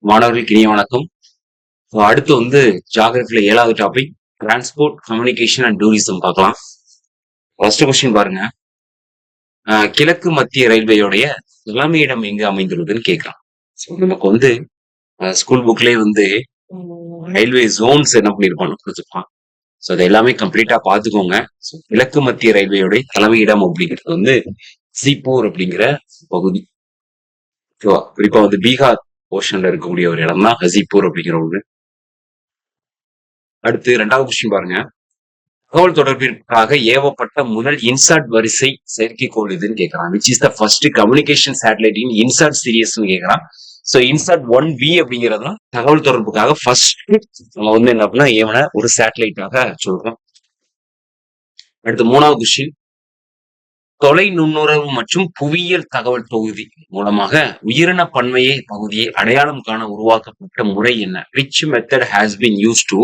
மாணவர்களுக்கு இனிய வணக்கம். அடுத்து வந்து ஜியாகிரபில 7வது topic transport, communication and tourism பார்க்கலாம். ஃபர்ஸ்ட் கொஸ்டின் பாருங்க. கிழக்கு மத்திய ரயில்வேயோடைய தலைமையிடம் எங்கு அமைந்துள்ளதுன்னு கேட்கலாம். நமக்கு வந்து ஸ்கூல் புக்லேயே வந்து ரயில்வே ஜோன்ஸ் என்ன பண்ணிருப்பாங்க கொடுத்துருப்பான். ஸோ அது எல்லாமே கம்ப்ளீட்டா பார்த்துக்கோங்க. கிழக்கு மத்திய ரயில்வேயோடைய தலைமையிடம் அப்படிங்கிறது வந்து சீப்பூர் அப்படிங்கிற பகுதி. குறிப்பா வந்து பீகார் போர்ஷன்ல இருக்கக்கூடிய ஒரு இடம் தான் ஹசிப்பூர் அப்படிங்கிற ஒண்ணு. அடுத்து 2வது கொஸ்டின் பாருங்க. தகவல் தொடர்பிற்காக ஏவப்பட்ட முதல் இன்சாட் வரிசை செயற்கைக்கோள் இதுன்னு கேட்கறான். Which is the first communication satellite in INSAT சீரியஸ்ன்னு கேட்கறான். ஸோ இன்சாட் 1B அப்படிங்கிறது தகவல் தொடர்புக்காக ஃபர்ஸ்ட் நம்ம வந்து என்ன பண்ணா ஏவன ஒரு சேட்டலைட்டாக சொல்றோம். அடுத்து 3வது கொஸ்டின். தொலை நுண்ணுறவு மற்றும் புவியியல் தகவல் தொகுதி மூலமாக உயிரின பன்மையை பகுதியை அடையாளம் காண உருவாக்கப்பட்ட முறை என்ன? Which method has been use to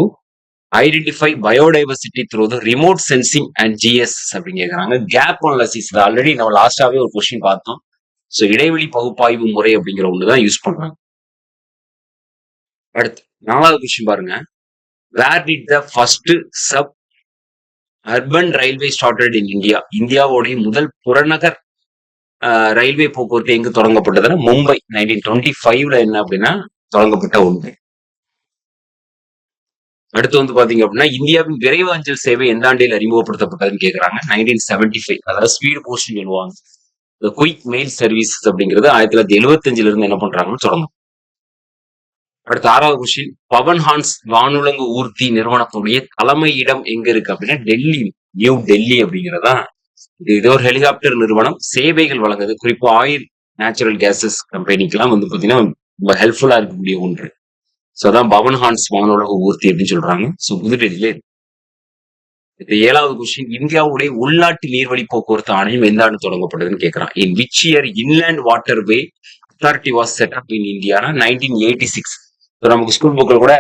identify biodiversity through the remote sensing and GS அப்படின்னு கேட்கறாங்க. கேப் அனாலிசிஸ் ஆல்ரெடி நம்ம லாஸ்டாவே ஒரு கொஸ்டின் பார்த்தோம். ஸோ இடைவெளி பகுப்பாய்வு முறை அப்படிங்கிற ஒண்ணுதான் யூஸ் பண்றாங்க. அடுத்து 4வது கொஸ்டின் பாருங்க. Where did the first suburban railway started in India? இந்தியாவுடைய முதல் புறநகர் ரயில்வே போக்குவரத்து எங்கு தொடங்கப்பட்டதுன்னா மும்பை 1925ல என்ன அப்படின்னா தொடங்கப்பட்ட ஒன்று. அடுத்து வந்து பாத்தீங்க அப்படின்னா இந்தியாவின் விரைவு அஞ்சல் சேவை எந்த ஆண்டில் அறிமுகப்படுத்தப்பட்டதுன்னு கேட்கறாங்க. 1975. அதாவது ஸ்பீடு போஸ்ட் சொல்லுவாங்க. குயிக் மெயில் சர்வீசஸ் அப்படிங்கிறது 1975ல இருந்து என்ன பண்றாங்கன்னு தொடங்கும். அடுத்த 6வது கொஸ்டின். பவன் ஹான்ஸ் வானுலங்கு ஊர்தி நிறுவனத்துடைய தலைமையிடம் எங்க இருக்கு அப்படின்னா டெல்லி, நியூ டெல்லி அப்படிங்கிறதா. இது ஒரு ஹெலிகாப்டர் நிறுவனம், சேவைகள் வழங்குது. குறிப்பா ஆயில், நேச்சுரல் கேசஸ் கம்பெனிக்கெல்லாம் வந்து பாத்தீங்கன்னா ரொம்ப ஹெல்ப்ஃபுல்லா இருக்கக்கூடிய ஒன்று. ஸோ அதான் பவன் ஹான்ஸ் வானுலக ஊர்தி அப்படின்னு சொல்றாங்க. ஸோ புதுடெல்லியில இருக்கு. 7வது கொஸ்டின். இந்தியாவுடைய உள்நாட்டு நீர்வழி போக்குவரத்து ஆணையம் எந்த ஆண்டு தொடங்கப்பட்டதுன்னு கேட்கறான். In which year inland water way authority was set up in Indiana 1986. நமக்கு ஸ்கூல் புக்கில் கூட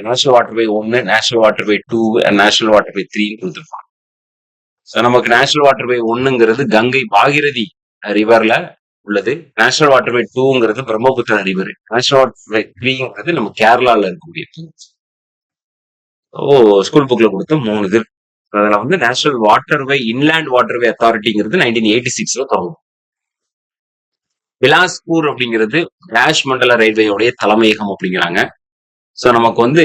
நேஷனல் வாட்டர் வே 1, நேஷனல் வாட்டர் வே 2, நேஷனல் வாட்டர் வே 3 கொடுத்துருப்பாங்க. ஸோ நமக்கு நேஷனல் வாட்டர் வே 1ங்கிறது கங்கை பாகிரதி ரிவர்ல உள்ளது. நேஷனல் வாட்டர் வே 2ங்கிறது பிரம்மபுத்திரா ரிவர். நேஷனல் வாட்டர் வே 3ங்கிறது நம்ம கேரளால இருக்கக்கூடிய. ஸ்கூல் புக்ல கொடுத்த 3 இது. அதுல வந்து நேஷனல் வாட்டர் வே இன்லேண்ட் வாட்டர் வே அத்தாரிட்டிங்கிறது 1986ல தொடங்கும். பிலாஸ்பூர் அப்படிங்கிறது டேஷ் மண்டல ரயில்வேயோடைய தலைமையகம் அப்படிங்கிறாங்க. ஸோ நமக்கு வந்து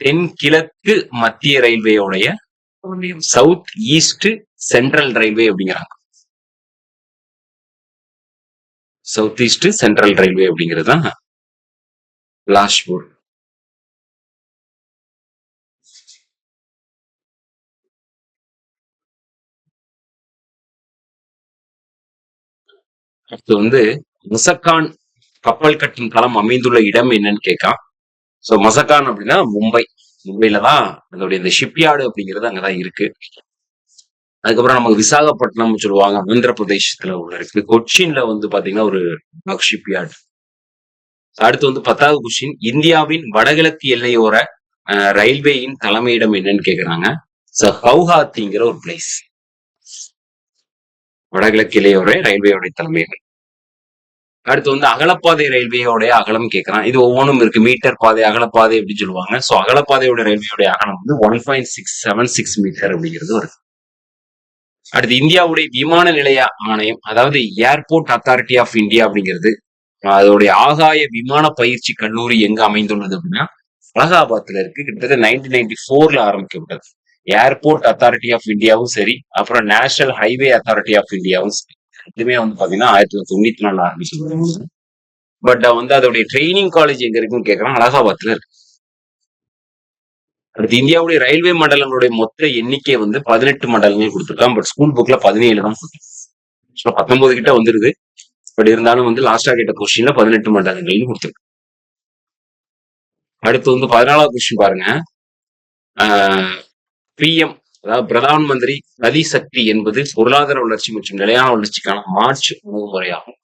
தென்கிழக்கு மத்திய ரயில்வேயோடைய சவுத் ஈஸ்ட் சென்ட்ரல் ரயில்வே அப்படிங்கிறாங்க. சவுத் ஈஸ்ட் சென்ட்ரல் ரயில்வே அப்படிங்கிறது தான் பிலாஸ்பூர். அடுத்து வந்து மசக்கான் கப்பல் கட்டும் களம் அமைந்துள்ள இடம் என்னன்னு கேட்கான். ஸோ மசக்கான் அப்படின்னா மும்பைல தான் அதோடைய இந்த ஷிப்யார்டு அப்படிங்கிறது அங்கதான் இருக்கு. அதுக்கப்புறம் நமக்கு விசாகப்பட்டினம் சொல்லுவாங்க, ஆந்திர பிரதேசத்துல உள்ள இருக்கு. கொச்சின்ல வந்து பாத்தீங்கன்னா ஒரு ஷிப்யார்டு. அடுத்து வந்து 10வது கொஸ்டின். இந்தியாவின் வடகிழக்கு எல்லையோர ரயில்வேயின் தலைமையிடம் என்னன்னு கேக்குறாங்க. ஸோ கவுஹாத்திங்கிற ஒரு பிளேஸ் வடகிழக்கு எல்லையோர ரயில்வேயோட தலைமையிடம். அடுத்து வந்து அகலப்பாதை ரயில்வேயோட அகலம் கேட்கறான். இது ஒவ்வொன்றும் இருக்கு. மீட்டர் பாதை, அகலப்பாதை அப்படின்னு சொல்லுவாங்க. ஸோ அகலப்பாதையோட ரயில்வேயோட அகலம் வந்து 1.676 மீட்டர் அப்படிங்கிறது வருது. அடுத்து இந்தியாவுடைய விமான நிலைய ஆணையம், அதாவது ஏர்போர்ட் அத்தாரிட்டி ஆஃப் இந்தியா அப்படிங்கிறது அதோடைய ஆகாய விமான பயிற்சி கல்லூரி எங்க அமைந்துள்ளது அப்படின்னா அலகாபாத்ல இருக்கு. கிட்டத்தட்ட 1994ல ஆரம்பிக்கப்பட்டது. ஏர்போர்ட் அத்தாரிட்டி ஆஃப் இந்தியாவும் சரி, அப்புறம் நேஷனல் ஹைவே அத்தாரிட்டி ஆஃப் இந்தியாவும் சரி, இதுமே வந்து பாத்தீங்கன்னா 1994 ஆரம்பிச்சு. பட் வந்து அதோடைய ட்ரைனிங் காலேஜ் எங்க இருக்குன்னு கேட்கறான். அலகாபாத்ல இருக்கு. அடுத்து இந்தியாவுடைய ரயில்வே மண்டலங்களுடைய மொத்த எண்ணிக்கை வந்து 18 மண்டலங்கள் கொடுத்துருக்கான். பட் ஸ்கூல் புக்ல 17 தான். 19 கிட்ட வந்துருது. பட் இருந்தாலும் வந்து லாஸ்டா கேட்ட கொஸ்டின்ல 18 மண்டலங்கள்னு கொடுத்துருக்கு. அடுத்து வந்து 14வது கொஸ்டின் பாருங்க. பிஎம், அதாவது பிரதான் மந்திரி கதி சக்தி என்பது பொருளாதார வளர்ச்சி மற்றும் நிலையான வளர்ச்சிக்கான மார்ச் அணுகுமுறையாகும்.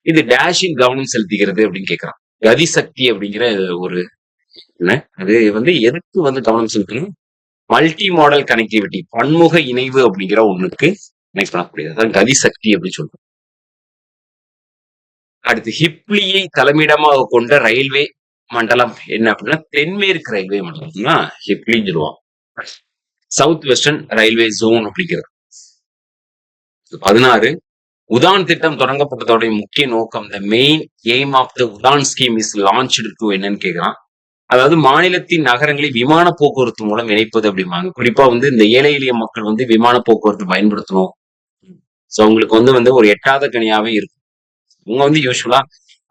இது டேஷில் கவனம் செலுத்துகிறது அப்படின்னு கேட்கிறான். கதி சக்தி அப்படிங்கிற ஒரு அது வந்து எதுக்கு வந்து கவனம் செலுத்தணும்? மல்டி மாடல் கனெக்டிவிட்டி, பன்முக இணைவு அப்படிங்கிற ஒண்ணுக்கு கனெக்ட் பண்ணக்கூடியது. அதான் கதி சக்தி அப்படின்னு சொல்றோம். அடுத்து ஹிப்லியை தலைமையிடமாக கொண்ட ரயில்வே மண்டலம் என்ன அப்படின்னா தென்மேற்கு ரயில்வே மண்டலம்னா ஹிப்லின்னு சொல்லுவாங்க. சவுத் வெஸ்டர்ன் ரயில்வே ஜோன் அப்படிங்கிறது. 16 உதான் திட்டம் தொடங்கப்பட்டதோட முக்கிய நோக்கம் the main aim of the Udan scheme is launched to என்னன்னு கேட்கிறான். அதாவது மாநிலத்தின் நகரங்களை விமான போக்குவரத்து மூலம் இணைப்பது அப்படிம்பாங்க. குறிப்பா வந்து இந்த ஏழை எளிய மக்கள் வந்து விமான போக்குவரத்து பயன்படுத்தணும். சோ அவங்களுக்கு வந்து ஒரு எட்டாத கனியாவே இருக்கும். அவங்க வந்து யூஸ்வலா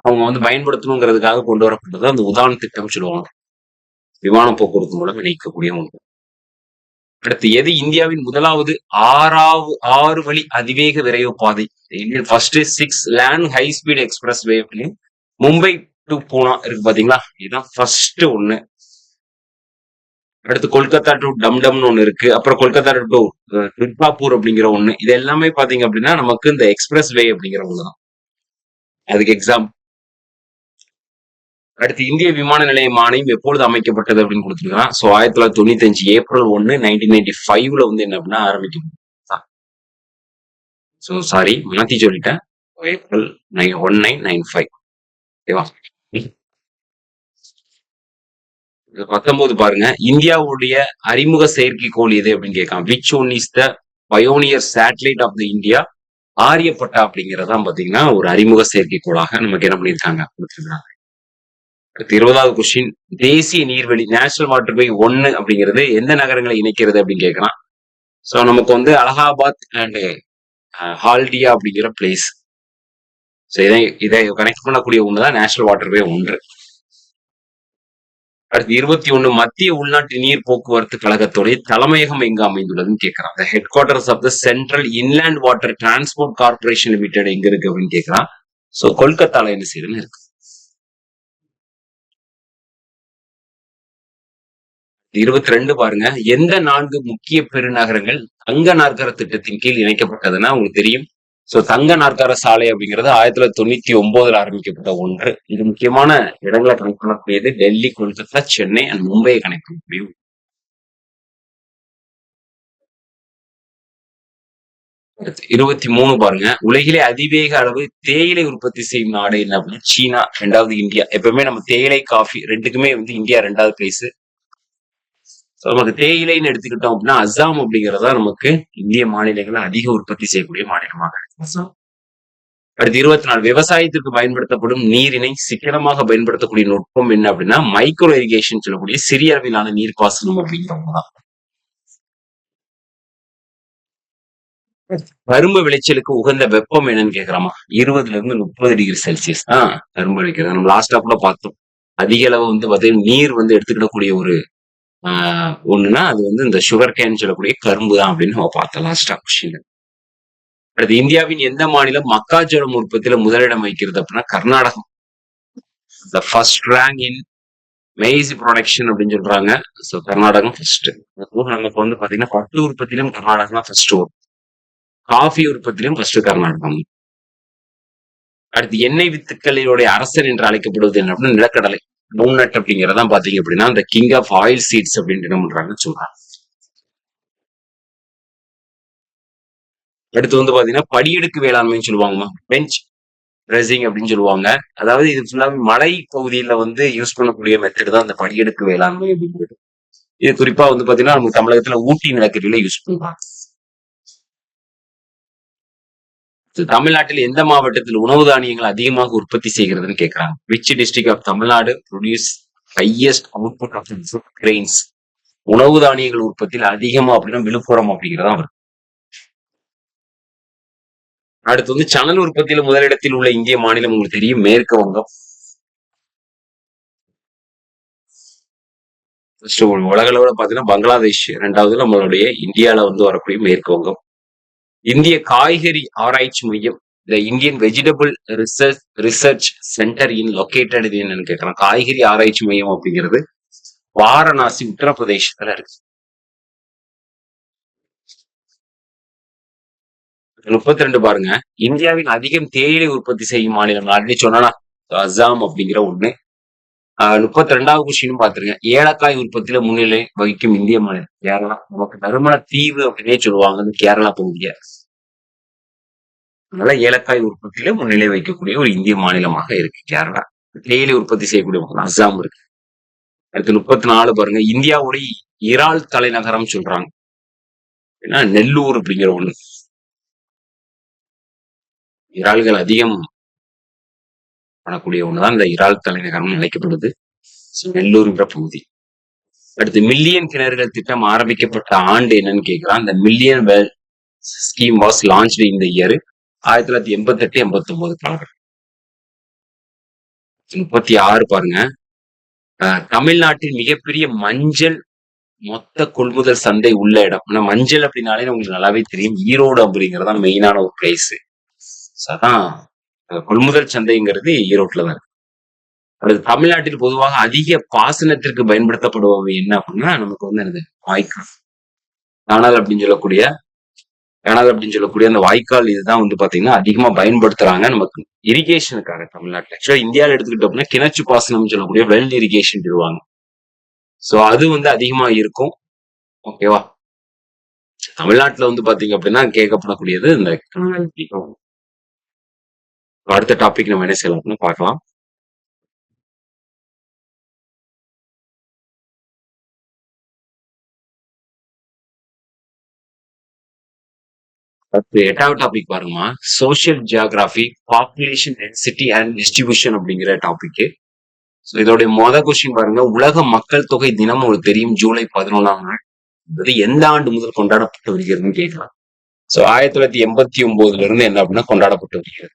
அவங்க வந்து பயன்படுத்தணுங்கிறதுக்காக கொண்டு வரப்பட்டது அந்த உதான் திட்டம் சொல்லுவாங்க. விமான போக்குவரத்து மூலம் இணைக்கக்கூடிய ஒன்று. அடுத்து எது இந்தியாவின் முதலாவது 6 வழி அதிவேக விரைவு பாதை? Indian first 6 lane high speed expressway Mumbai to Poona இருக்கு பாத்தீங்களா, இதுதான் ஃபர்ஸ்ட் ஒண்ணு. அடுத்து கொல்கத்தா டு டம்டம்னு ஒண்ணு இருக்கு. அப்புறம் கொல்கத்தா டு துர்காப்பூர் அப்படிங்கிற ஒண்ணு. இது எல்லாமே பாத்தீங்க அப்படின்னா நமக்கு இந்த எக்ஸ்பிரஸ் வே அப்படிங்கிற ஒண்ணுதான். அதுக்கு எக்ஸாம். அடுத்து இந்திய விமான நிலையம் ஆணையம் எப்பொழுது அமைக்கப்பட்டது அப்படின்னு கொடுத்துருக்கான். ஸோ 1995 ஏப்ரல் 1 1995 வந்து என்ன அப்படின்னா ஆரம்பிக்கும். ஸோ சாரி மாத்தி சொல்லிட்டேன். ஏப்ரல் 1995. ஓகேவா? 19 பாருங்க. இந்தியாவுடைய அறிமுக செயற்கைக்கோள் எது அப்படின்னு கேட்கான். Which one is the pioneer satellite of the India? Aryabhata அப்படிங்கறதான் பாத்தீங்கன்னா ஒரு அறிமுக செயற்கைக்கோளாக நமக்கு என்ன பண்ணிருக்காங்க கொடுத்துருக்காங்க. அடுத்து 20வது கொஸ்டின். தேசிய நீர்வழி நேஷனல் வாட்டர்வே 1 அப்படிங்கிறது எந்த நகரங்களை இணைக்கிறது அப்படின்னு கேட்கலாம். சோ நமக்கு வந்து அலகாபாத் அண்ட் ஹால்டியா அப்படிங்கிற பிளேஸ். ஸோ இதை கனெக்ட் பண்ணக்கூடிய ஒண்ணுதான் நேஷனல் வாட்டர்வே 1. அடுத்து 21 மத்திய உள்நாட்டு நீர் போக்குவரத்து கழகத்துடைய தலைமையகம் எங்க அமைந்துள்ளதுன்னு கேட்கறான். The head quarters of the central inland water transport corporation limited எங்க இருக்கு அப்படின்னு கேட்கறான். சோ கொல்கத்தால என்ன செய்யுதுன்னு இருக்கு. 22 பாருங்க. எந்த 4 முக்கிய பெருநகரங்கள் தங்க நாற்கர திட்டத்தின் கீழ் இணைக்கப்பட்டதுன்னா உங்களுக்கு தெரியும். சோ தங்க நாற்கர சாலை அப்படிங்கிறது 1999 ஆரம்பிக்கப்பட்ட ஒன்று. இது முக்கியமான இடங்களை கனெக்ட் பண்ணக்கூடியது. டெல்லி, கொல்கத்தா, சென்னை அண்ட் மும்பையை கனெக்ட் பண்ணக்கூடிய 23 பாருங்க. உலகிலே அதிவேக அளவு தேயிலை உற்பத்தி செய்யும் நாடு என்ன அப்படின்னா சீனா, 2வது இந்தியா. எப்பவுமே நம்ம தேயிலை காஃபி ரெண்டுக்குமே வந்து இந்தியா 2வது பிளேஸ். நமக்கு தேயிலைன்னு எடுத்துக்கிட்டோம் அப்படின்னா அஸ்ஸாம் அப்படிங்கறதா நமக்கு இந்திய மாநிலங்கள் அதிக உற்பத்தி செய்யக்கூடிய மாநிலமாக இருக்கு. அடுத்து 24 விவசாயத்திற்கு பயன்படுத்தப்படும் நீரினை சிக்கனமாக பயன்படுத்தக்கூடிய நுட்பம் என்ன அப்படின்னா மைக்ரோ இரிகேஷன் சொல்லக்கூடிய சிறிய அளவிலான நீர்ப்பாசனம் அப்படிங்கிறவங்கதான். கரும்பு விளைச்சலுக்கு உகந்த வெப்பம் என்னன்னு கேக்குறாமா. 20 இருந்து 30 டிகிரி செல்சியஸ் தான் கரும்பு விளைக்கிறது. நம்ம லாஸ்டா கூட பார்த்தோம். அதிக அளவு வந்து பாத்தீங்கன்னா நீர் வந்து எடுத்துக்கிடக்கூடிய ஒரு ஒண்ணுன்னா அது வந்து இந்த சுகர் கேன் சொல்லக்கூடிய கரும்பு தான் அப்படின்னு நம்ம பார்த்தோம் லாஸ்டா கொஸ்டின். அடுத்து இந்தியாவின் எந்த மாநிலம் மக்காச்சோளம் உற்பத்தியில முதலிடம் வைக்கிறது அப்படின்னா Karnataka. The first rank in maize production அப்படின்னு சொல்றாங்க. So Karnataka first. நமக்கு வந்து பாத்தீங்கன்னா பட்டு உற்பத்தியிலும் கர்நாடகம் தான் ஃபர்ஸ்ட் வரும். காஃபி உற்பத்தியிலும் ஃபர்ஸ்ட் கர்நாடகம். அடுத்து எண்ணெய் வித்துக்களினுடைய அரசன் என்று அழைக்கப்படுவது என்ன அப்படின்னா நிலக்கடலை. டவுனட் அப்படிங்கறதான் பாத்தீங்க அப்படின்னா அந்த கிங் ஆஃப் ஆயில் சீட்ஸ் அப்படின்னு என்ன பண்றாங்கன்னு சொல்றாங்க. அடுத்து வந்து பாத்தீங்கன்னா படியெடுக்கு வேளாண்மைன்னு சொல்லுவாங்கம்மா. பெஞ்ச் ட்ரெஸிங் அப்படின்னு சொல்லுவாங்க. அதாவது இது ஃபுல்லாவே மலை பகுதியில வந்து யூஸ் பண்ணக்கூடிய மெத்தட் தான் அந்த படியெடுக்கு வேளாண்மை அப்படிங்கிறது. இது குறிப்பா வந்து பாத்தீங்கன்னா நம்ம தமிழகத்துல ஊட்டி நிலக்கரியில யூஸ் பண்ணுவாங்க. தமிழ்நாட்டில் எந்த மாவட்டத்தில் உணவு தானியங்கள் அதிகமாக உற்பத்தி செய்கிறதுன்னு கேட்கிறாங்க. Which district of Tamil Nadu produce highest output of food grains? உணவு தானியங்கள் உற்பத்தியில் அதிகமா அப்படின்னா விழுப்புரம் அப்படிங்கிறதா வரும். அடுத்து வந்து சணல் உற்பத்தியில முதலிடத்தில் உள்ள இந்திய மாநிலம் உங்களுக்கு தெரியும் மேற்கு வங்கம். உலக அளவுல பாத்தீங்கன்னா பங்களாதேஷ் 2வது, நம்மளுடைய இந்தியால வந்து வரக்கூடிய மேற்கு வங்கம். இந்திய காய்கறி ஆராய்ச்சி மையம் the Indian vegetable research centre in located இது என்னன்னு கேட்கலாம். காய்கறி ஆராய்ச்சி மையம் அப்படிங்கிறது வாரணாசி உத்தரப்பிரதேசத்துல இருக்கு. 32 பாருங்க. இந்தியாவின் அதிகம் தேயிலை உற்பத்தி செய்யும் மாநிலம் ஆல்ரெடி சொன்னா அஸ்ஸாம் அப்படிங்கிற ஒண்ணு. 32வது கொஸ்டின் பாத்துருங்க. ஏலக்காய் உற்பத்தியில முன்னிலை வகிக்கும் இந்திய மாநிலம் கேரளா. நமக்கு நறுமண தீவு அப்படின்னே சொல்லுவாங்க கேரளா பகுதிய. அதனால ஏலக்காய் உற்பத்தியில முன்னிலை வைக்கக்கூடிய ஒரு இந்திய மாநிலமாக இருக்கு கேரளா. தேயிலை உற்பத்தி செய்யக்கூடிய மாநிலம் அஸ்ஸாம் இருக்கு. அடுத்து 34 பாருங்க, இந்தியாவுடைய இறால் தலைநகரம் சொல்றாங்க. ஏன்னா நெல்லூர் அப்படிங்கிற ஒண்ணு. இறால்கள் அதிகம் பண்ணக்கூடிய ஒண்ணுதான் இந்த இறால் தலைநகரம் அழைக்கப்படுது. நெல்லூர்ங்கிற பகுதி. அடுத்து மில்லியன் கிணறுகள் திட்டம் ஆரம்பிக்கப்பட்ட ஆண்டு என்னன்னு கேட்கிறான். இந்த million well scheme was launch இந்த இயர் 1988 89 காலகட்டம். 36 பாருங்க, தமிழ்நாட்டின் மிகப்பெரிய மஞ்சள் மொத்த கொள்முதல் சந்தை உள்ள இடம். ஆனா மஞ்சள் அப்படின்னாலே உங்களுக்கு நல்லாவே தெரியும், ஈரோடு அப்படிங்கறதா மெயினான ஒரு பிளேஸ். அதான் கொள்முதல் சந்தைங்கிறது ஈரோட்ல தான் இருக்கு. அடுத்து தமிழ்நாட்டில் பொதுவாக அதிக பாசனத்திற்கு பயன்படுத்தப்படுபவை என்ன அப்படின்னா நமக்கு வந்து என்னது வாய்க்கால். காணல் அப்படின்னு சொல்லக்கூடிய அந்த வாய்க்கால் இதுதான் வந்து பாத்தீங்கன்னா அதிகமா பயன்படுத்துறாங்க நமக்கு இரிகேஷனுக்காக தமிழ்நாட்டுல. ஆக்சுவலா இந்தியாவில எடுத்துக்கிட்டோம் அப்படின்னா கிணற்று பாசனம் சொல்லக்கூடிய வெல் இரிகேஷன் சொல்லுவாங்க. சோ அது வந்து அதிகமா இருக்கும். ஓகேவா? தமிழ்நாட்டுல வந்து பாத்தீங்க அப்படின்னா கேட்கப்படக்கூடியது இந்த அடுத்த டாபிக் நம்ம என்ன செய்யலாம்னு பார்க்கலாம். அடுத்து 8வது டாபிக் பாருங்கம்மா, social geography, population density and distribution அப்படிங்கிற டாபிக். இதோடைய கொஸ்டின் பாருங்க, உலக மக்கள் தொகை தினம் உங்களுக்கு தெரியும் ஜூலை 11ஆம் நாள். இது எந்த ஆண்டு முதல் கொண்டாடப்பட்டு வருகிறதுன்னு கேட்கலாம். 1989 இருந்து என்ன அப்படின்னா கொண்டாடப்பட்டு வருகிறது.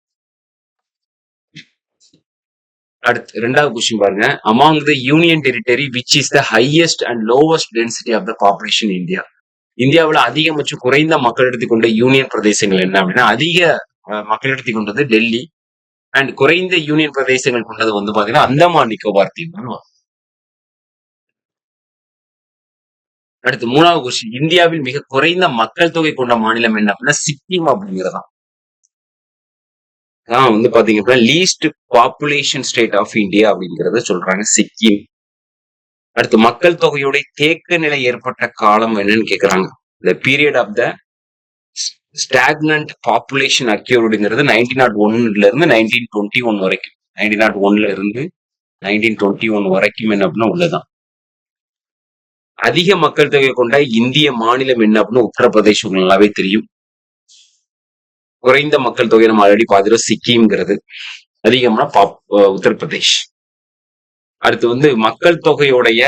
அடுத்து 2வது கொஸ்டின் பாருங்க, among the union territory which is the highest and lowest density of the population India. இந்தியாவில் அதிகபட்சம் குறைந்த மக்களிடத்தை கொண்ட யூனியன் பிரதேசங்கள் என்ன அப்படின்னா, அதிக மக்களிடத்தை கொண்டது டெல்லி அண்ட் குறைந்த யூனியன் பிரதேசங்கள் கொண்டது வந்து பாத்தீங்கன்னா அந்தமான் நிக்கோபார் தீவு. அடுத்து 3வது கொஸ்டின், இந்தியாவில் மிக குறைந்த மக்கள் தொகை கொண்ட மாநிலம் என்ன அப்படின்னா சிக்கிம் அப்படிங்கிறதான். வந்து பாத்தீங்க அப்படின்னா least population state of India அப்படிங்கறத சொல்றாங்க சிக்கிம். அடுத்து மக்கள் தொகையோட தேக்க நிலை ஏற்பட்ட காலம் என்னன்னு கேக்குறாங்க. The period of the stagnant population occurredங்கிறது 1901 இருந்து 1921 வரைக்கும். 1901 இருந்து 1921 வரைக்கும் என்ன அப்படின்னா உள்ளதான். அதிக மக்கள் தொகை கொண்ட இந்திய மாநிலம் என்ன அப்படின்னா உத்தரப்பிரதேசம் நல்லாவே தெரியும். குறைந்த மக்கள் தொகை நம்ம ஆல்ரெடி பார்த்துட்டோம் சிக்கிம்ங்கிறது. அதிகம்னா உத்தரப்பிரதேஷ். அடுத்து வந்து மக்கள் தொகையோடைய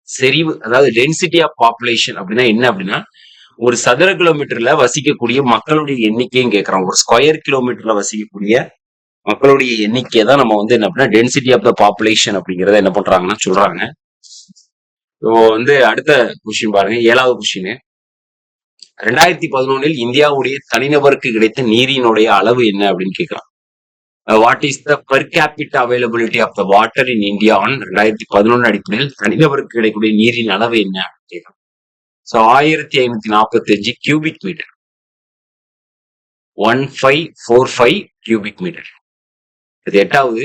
செறிவு, அதாவது டென்சிட்டி ஆஃப் பாப்புலேஷன் அப்படின்னா என்ன அப்படின்னா ஒரு சதுர கிலோமீட்டர்ல வசிக்கக்கூடிய மக்களுடைய எண்ணிக்கையும் கேட்கறோம். ஒரு ஸ்கொயர் கிலோமீட்டர்ல வசிக்கக்கூடிய மக்களுடைய எண்ணிக்கை தான் நம்ம வந்து என்ன அப்படின்னா டென்சிட்டி ஆஃப் த பாப்புலேஷன் அப்படிங்கறத என்ன பண்றாங்கன்னா சொல்றாங்க. வந்து அடுத்த கொஸ்டின் பாருங்க, 7வது கொஸ்டின், 2011 இந்தியாவுடைய தனிநபருக்கு கிடைத்த நீரினுடைய அளவு என்ன அப்படின்னு கேட்கலாம். What is the per capita availability of the water in India on 2011 அடிப்படையில் தனிநபருக்கு கிடைக்கக்கூடிய நீரின் அளவு என்ன அப்படின்னு கேட்கலாம். 1545 கியூபிக் மீட்டர், 1545 கியூபிக் மீட்டர். இது 8வது,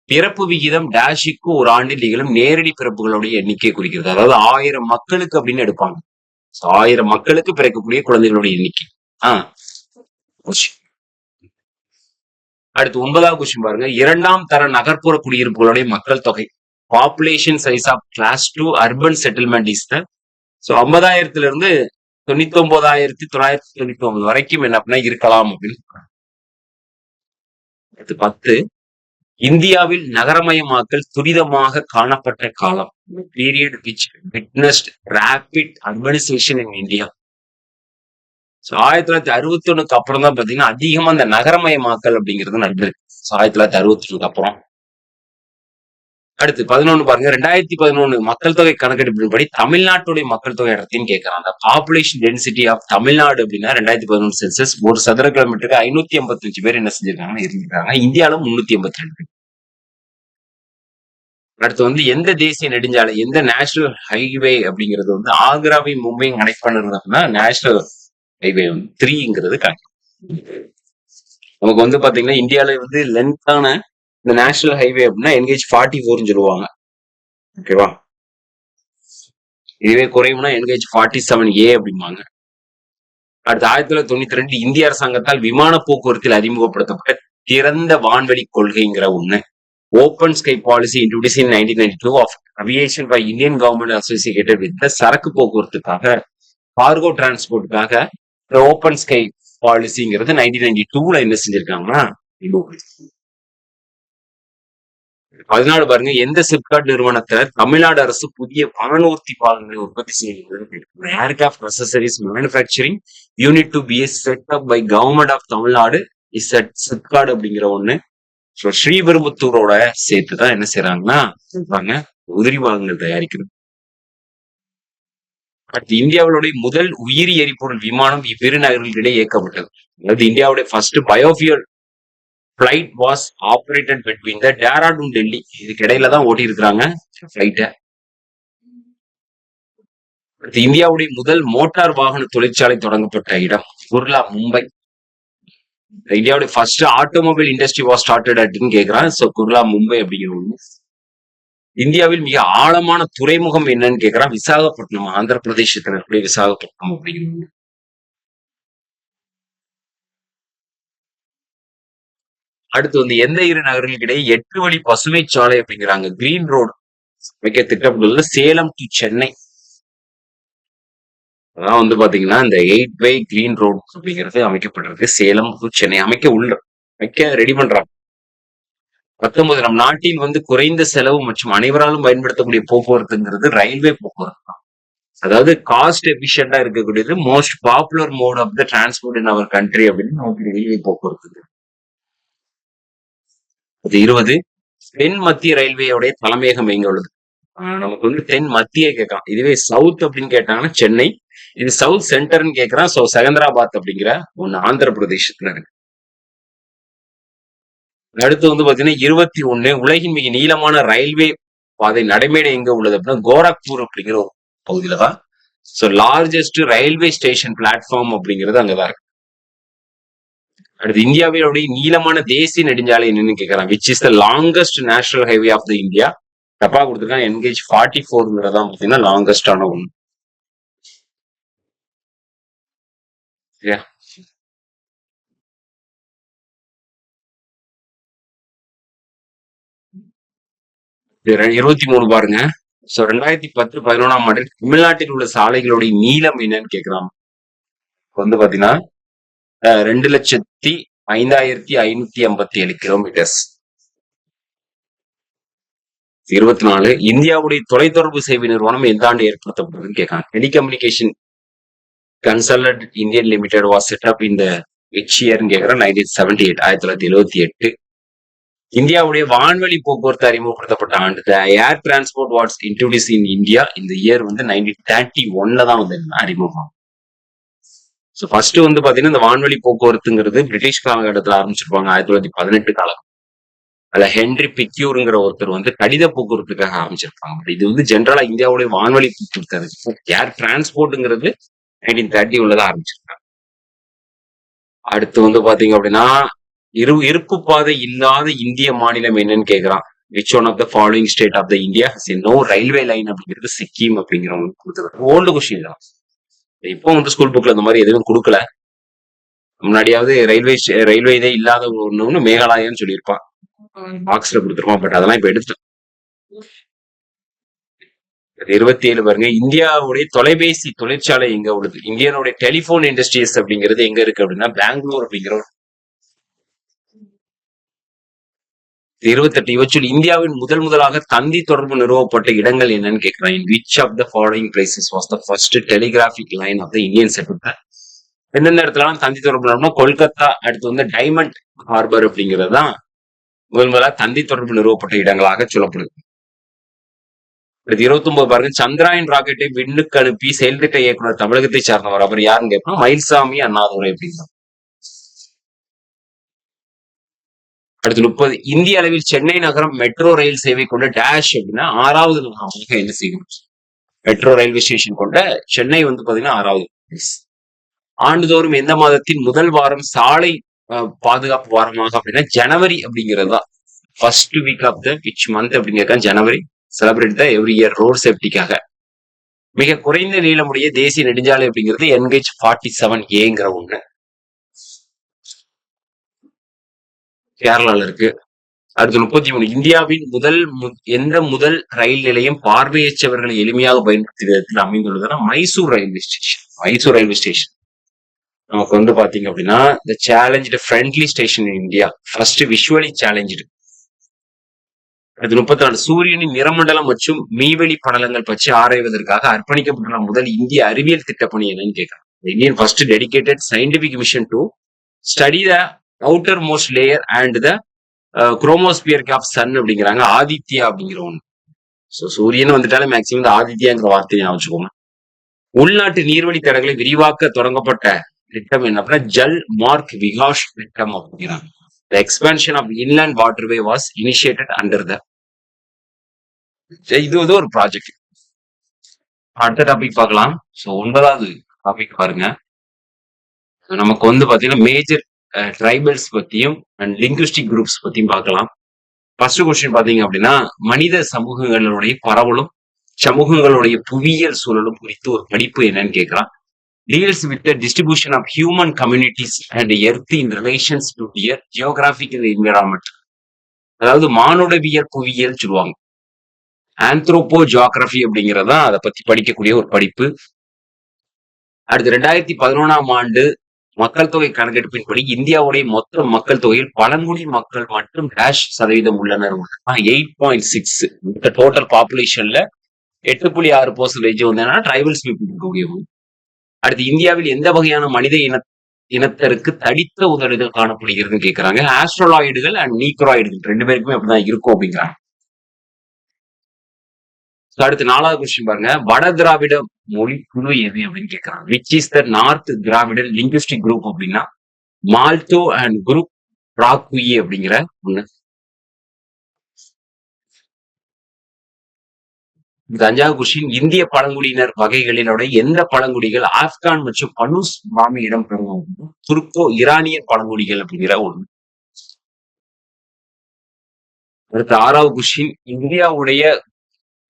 பிறப்பு விகிதம் டேஷுக்கு ஒரு ஆண்டில் நிகழும் நேரடி பிறப்புகளுடைய எண்ணிக்கை குறிக்கிறது. அதாவது 1000 மக்களுக்கு அப்படின்னு எடுப்பாங்க. 1000 மக்களுக்கு பிறக்கக்கூடிய குழந்தைகளுடைய எண்ணிக்கை. அடுத்து 9வது கொஸ்டின் பாருங்க, 2ஆம் தர நகர்ப்புற குடியிருப்புகளுடைய மக்கள் தொகை population size of class 2 urban settlement is the 50,000 இருந்து 99,999 வரைக்கும் என்ன அப்படின்னா இருக்கலாம் அப்படின்னு. அடுத்து 10, இந்தியாவில் நகரமயமாக்கல் துரிதமாக காணப்பட்ட காலம். Period which witnessed rapid urbanisation in India. 1961 அப்புறம் தான் பாத்தீங்கன்னா அதிகமா இந்த நகரமயமாக்கல் அப்படிங்கிறது நடந்திருக்கு. 1961 அப்புறம். அடுத்து 11 பாருங்க, 2011 மக்கள் தொகை கணக்கெடுப்பின்படி தமிழ்நாட்டுடைய மக்கள் தொகை இடத்தையும் கேட்கறாங்க. பாப்புலேஷன் டென்சிட்டி ஆஃப் தமிழ்நாடு அப்படின்னா 2011 சென்சஸ் ஒரு சதுர கிலோமீட்டருக்கு 585 பேர் என்ன செஞ்சிருக்காங்க இருந்திருக்காங்க. இந்தியாவில 382. அடுத்து வந்து எந்த தேசிய நெடுஞ்சாலை, எந்த நேஷனல் ஹைவே அப்படிங்கிறது வந்து ஆக்ராவை மும்பை கனெக்ட் பண்ணுறது அப்படின்னா நேஷனல் ஹைவே 3ங்கிறது கனெக்ட். நமக்கு வந்து பாத்தீங்கன்னா இந்தியாவில வந்து லென்த்தான இந்த நேஷனல் ஹைவே அப்படின்னா NH 44 சொல்லுவாங்க. ஓகேவா? இதுவே குறைவுனா NH 47A அப்படிம்பாங்க. அடுத்து 1992 இந்திய அரசாங்கத்தால் விமான போக்குவரத்தில் அறிமுகப்படுத்தப்பட்ட திறந்த வான்வெளி கொள்கைங்கிற ஒண்ணு. Open sky policy introduce in 1992 of aviation by Indian government associated with சரக்கு போக்குவரத்துக்காக கார்கோ டிரான்ஸ்போர்ட்டுக்காக ஓப்பன் ஸ்கை பாலிசிங்கிறது 1992ல என்ன செஞ்சிருக்காங்கன்னா 14 பாருங்க, எந்த சிப்காட் நிறுவனத்தை தமிழ்நாடு அரசு புதிய வானூர்தி பாகங்களை உற்பத்தி செய்கிறது? Aircraft accessories manufacturing unit to be set up by government of Tamil Nadu is SIPCOT அப்படிங்கிற ஒண்ணு. ஸோ ஸ்ரீபெரும்புத்தூரோட சேர்த்துதான் என்ன செய்யறாங்கன்னா உதிரி பாகங்கள் தயாரிக்கிறது. அடுத்து இந்தியாவுடைய முதல் உயிரி எரிபொருள் விமானம் இவ்விரு நகர்களிடையே இயக்கப்பட்டது. அதாவது இந்தியாவுடைய first biofuel flight was operated between the Dehradun Delhi, இதுக்கு இடையில தான் ஓட்டி இருக்கிறாங்க பிளைட்டை. அடுத்து இந்தியாவுடைய முதல் மோட்டார் வாகன தொழிற்சாலை தொடங்கப்பட்ட இடம் குர்லா, மும்பை. இந்தியாவுடைய first automobile industry was started அட்னு கேக்குறான். ஸோ குர்லா, மும்பை அப்படிங்கிற ஒண்ணு. இந்தியாவில் மிக ஆழமான துறைமுகம் என்னன்னு கேக்குறான். விசாகப்பட்டினம், ஆந்திர பிரதேசத்துல இருக்கக்கூடிய விசாகப்பட்டினம் அப்படிங்கிற ஒண்ணு. அடுத்து வந்து எந்த இரு நகர்களுக்கிடையே 8 வழி பசுமை சாலை அப்படிங்கிறாங்க கிரீன் ரோடு அமைக்க திட்டப்பட்டுள்ள சேலம் டு சென்னை. அதான் வந்து பாத்தீங்கன்னா இந்த 8 வே கிரீன் ரோடு அப்படிங்கிறது அமைக்கப்பட்டிருக்கு. சேலம் டு சென்னை அமைக்க ரெடி பண்றாங்க. 19 நம் நாட்டில் வந்து குறைந்த செலவு மற்றும் அனைவராலும் பயன்படுத்தக்கூடிய போக்குவரத்துங்கிறது ரயில்வே போக்குவரத்து தான். அதாவது காஸ்ட் எஃபிஷியண்டா இருக்கக்கூடியது most popular mode of the transport in our country அப்படின்னு நமக்கு ரயில்வே போக்குவரத்து. அது 20 தென் மத்திய ரயில்வேயோடைய தலைமையகம் எங்க உள்ளது? நமக்கு வந்து தென் மத்திய கேட்கலாம். இதுவே சவுத் அப்படின்னு கேட்டாங்கன்னா சென்னை. இது சவுத் சென்டர்னு கேட்கறான். சோ செகந்திராபாத் அப்படிங்கிற ஒண்ணு ஆந்திர பிரதேசத்துல இருக்கு. அடுத்து வந்து பாத்தீங்கன்னா 21 உலகின் மிக நீளமான ரயில்வே பாதை நடைமேடை எங்க உள்ளது அப்படின்னா கோரக்பூர் அப்படிங்கிற ஒரு பகுதியில தான். So largest railway station platform அப்படிங்கிறது அங்கதான் இருக்கு. அடுத்து இந்தியாவினுடைய நீளமான தேசிய நெடுஞ்சாலை என்னன்னு கேட்கறான். Which is the longest national highway of the India. தப்பா கொடுத்துருக்கான். என்கேஜ் 44ங்கிறதான் பாத்தீங்கன்னா லாங்கஸ்டான ஒண்ணு. சரியா? 23 பாருங்க. சோ 2010-11ஆம் ஆண்டில் தமிழ்நாட்டில் உள்ள சாலைகளுடைய நீளம் என்னன்னு கேட்கறான். வந்து பாத்தீங்கன்னா 2,05,557 கிலோமீட்டர்ஸ். 24 இந்தியாவுடைய தொலைத்தொடர்பு சேவை நிறுவனம் எந்த ஆண்டு ஏற்படுத்தப்பட்டதுன்னு கேட்காங்க. Telecommunication consult Indian limited was set up இந்த விச் இயர்னு கேட்கறேன். 1978, 1978. இந்தியாவுடைய வான்வெளி போக்குவரத்து அறிமுகப்படுத்தப்பட்ட ஆண்டு. Air transport was introduce in India இந்த இயர் வந்து 1931ல தான் வந்து அறிமுகம். ஸோ ஃபர்ஸ்ட் வந்து பாத்தீங்கன்னா இந்த வான்வெளி போக்குவரத்துங்கிறது பிரிட்டிஷ் காலகட்டத்தில் ஆரம்பிச்சிருப்பாங்க. 1918 காலம். அதுல ஹென்ரி பிக்யூருங்கிற ஒருத்தர் வந்து கடித போக்குவரத்துக்காக ஆரம்பிச்சிருப்பாங்க. பட் இது வந்து ஜென்ரலா இந்தியாவுடைய வான்வெளி போக்குவரத்து ஏர் டிரான்ஸ்போர்ட்ங்கிறது 1931ல ஆரம்பிச்சிருக்காங்க. அடுத்து வந்து பாத்தீங்க அப்படின்னா இருப்பு பாதை இல்லாத இந்திய மாநிலம் என்னன்னு கேக்குறான். Which one of the following state of the India no railway line அப்படிங்கிறது சிக்கிம் அப்படிங்கிறவங்க கொடுத்துருக்காங்க. ஓல்டு கொஸ்டின் தான். இப்போ வந்து ஸ்கூல் புக்ல இந்த மாதிரி எதுவும் கொடுக்கல. முன்னாடியாவது ரயில்வே இதே இல்லாத ஒண்ணு மேகாலயான்னு சொல்லியிருப்பான். பாக்ஸ்ல கொடுத்துருப்பான். பட் அதெல்லாம் இப்ப எடுத்து 27 பாருங்க. இந்தியாவுடைய தொலைபேசி தொழிற்சாலை எங்க உள்ளது? இந்தியனுடைய டெலிபோன் இண்டஸ்ட்ரீஸ் அப்படிங்கிறது எங்க இருக்கு அப்படின்னா பெங்களூர் அப்படிங்கிற 28 இவற்றில் இந்தியாவின் முதலாக தந்தி தொடர்பு நிறுவப்பட்ட இடங்கள் என்னன்னு கேட்கிறான். Which of the following places was the first telegraphic line of the Indian settlement? எந்தெந்த இடத்துல தந்தி தொடர்பு நிறுவனம்னா கொல்கத்தா. அடுத்து வந்து டைமண்ட் ஹார்பர் அப்படிங்கிறது தான் முதலாக தந்தி தொடர்பு நிறுவப்பட்ட இடங்களாக சொல்லப்படுது. 29 பாருங்க. சந்திராயன் ராக்கெட்டை விண்ணுக்கு அனுப்பி செயல் திட்ட இயக்குனர் தமிழகத்தை சார்ந்தவர். அவர் யாருன்னு கேட்போம். மயில்சாமி அண்ணாதுரை அப்படின்னா. அடுத்து 30 இந்திய அளவில் சென்னை நகரம் மெட்ரோ ரயில் சேவை கொண்ட டேஷ் அப்படின்னா 6வது நகரமாக என்ன செய்யும்? மெட்ரோ ரயில்வே ஸ்டேஷன் கொண்ட சென்னை வந்து பாத்தீங்கன்னா 6வது. ஆண்டுதோறும் எந்த மாதத்தின் முதல் வாரம் சாலை பாதுகாப்பு வாரமாக அப்படின்னா ஜனவரி அப்படிங்கிறது தான். First week of the which month அப்படிங்கிறதா ஜனவரி. Celebrate the every year road சேஃப்டிக்காக. மிக குறைந்த நீளமுடைய தேசிய நெடுஞ்சாலை அப்படிங்கிறது NH-47A ஒண்ணு கேரளால இருக்கு. அடுத்து 33 இந்தியாவின் முதல் ரயில் நிலையம் பார்வையற்றவர்களை எளிமையாக பயன்படுத்திய விதத்தில் அமைந்துள்ளதுன்னா மைசூர் ரயில்வே ஸ்டேஷன் நமக்கு வந்து பாத்தீங்க அப்படின்னா the challenged friendly station in India first visually challenged. அது 34 சூரியனின் நிறமண்டலம் மற்றும் மீவெளி படலங்கள் பற்றி ஆராய்வதற்காக அர்ப்பணிக்கப்பட்டுள்ள முதல் இந்திய அறிவியல் திட்டப்பணி என்னன்னு கேட்கலாம். Indian first dedicated scientific mission to study the outermost layer and the chromosphere of sun அப்படிங்கிறாங்க. ஆதித்யா அப்படிங்கிற ஒண்ணு. ஸோ சூரியன் வந்துட்டாலே மேக்சிமம் இந்த ஆதித்யாங்கிற வார்த்தையை வச்சுக்கோங்க. உள்நாட்டு நீர்வழி தடங்களை விரிவாக்க தொடங்கப்பட்ட திட்டம் என்ன அப்படின்னா ஜல் மார்க் விகாஷ் திட்டம் அப்படிங்கிறாங்க. The expansion of inland waterway was initiated under the இது ஒரு ப்ராஜெக்ட். அடுத்த டாபிக் பார்க்கலாம். ஸோ 9வது டாபிக் பாருங்க. நமக்கு வந்து பாத்தீங்கன்னா மேஜர் ட்ரைபல்ஸ் பத்தியும் அண்ட் லிங்குவிஸ்டிக் குரூப்ஸ் பத்தியும் பார்க்கலாம். ஃபர்ஸ்ட் கொஸ்டின் பாத்தீங்க அப்படின்னா மனித சமூகங்களுடைய பரவலும் சமூகங்களுடைய புவியியல் சூழலும் குறித்து ஒரு படிப்பு என்னன்னு கேட்கலாம். deals with the distribution of human communities and earth in relations to their geographical environment. அதாவது மானுடவியல் புவியியல் சொல்லுவாங்க. ஆந்த்ரோபோ ஜியோகிராபி அப்படிங்கிறதா அதை பத்தி படிக்கக்கூடிய ஒரு படிப்பு. அடுத்து 2011ஆம் ஆண்டு மக்கள் தொகை கணக்கெடுப்பின்படி இந்தியாவுடைய மொத்த மக்கள் தொகையில் பழங்குடி மக்கள் மட்டும் -% உள்ளனர். 8.6 இந்த டோட்டல் பாப்புலேஷன்ல 8.6% வந்து என்னன்னா ட்ரைபல்ஸ் பீப்புள் இருக்கக்கூடிய. அடுத்து இந்தியாவில் எந்த வகையான மனித இனத்தருக்கு தடித்த உதடுகள் காணப்படுகிறதுன்னு கேட்கறாங்க. ஆஸ்ட்ரோலாய்டுகள் அண்ட் நீக்ராய்டுகள் ரெண்டு பேருக்குமே அப்படிதான் இருக்கும் அப்படிங்கிறாங்க. அடுத்து 4வது கொஸ்டின் பாருங்க. வட திராவிட மொழி குழு எது அப்படின்னு கேட்கறாங்க. Which is the north Dravidan linguistic group அப்படின்னா மால்டோ அண்ட் குரூப் ராக்குயி அப்படிங்கிற ஒண்ணு. 5வது கொஸ்டின் இந்திய பழங்குடியினர் வகைகளினுடைய எந்த பழங்குடிகள் ஆப்கான் மற்றும் பனூஸ் மாமி இடம் பெறும் துருக்கோ ஈரானியன் பழங்குடிகள் அப்படிங்கிற ஒண்ணு. அடுத்த 6வது கொஸ்டின் இந்தியாவுடைய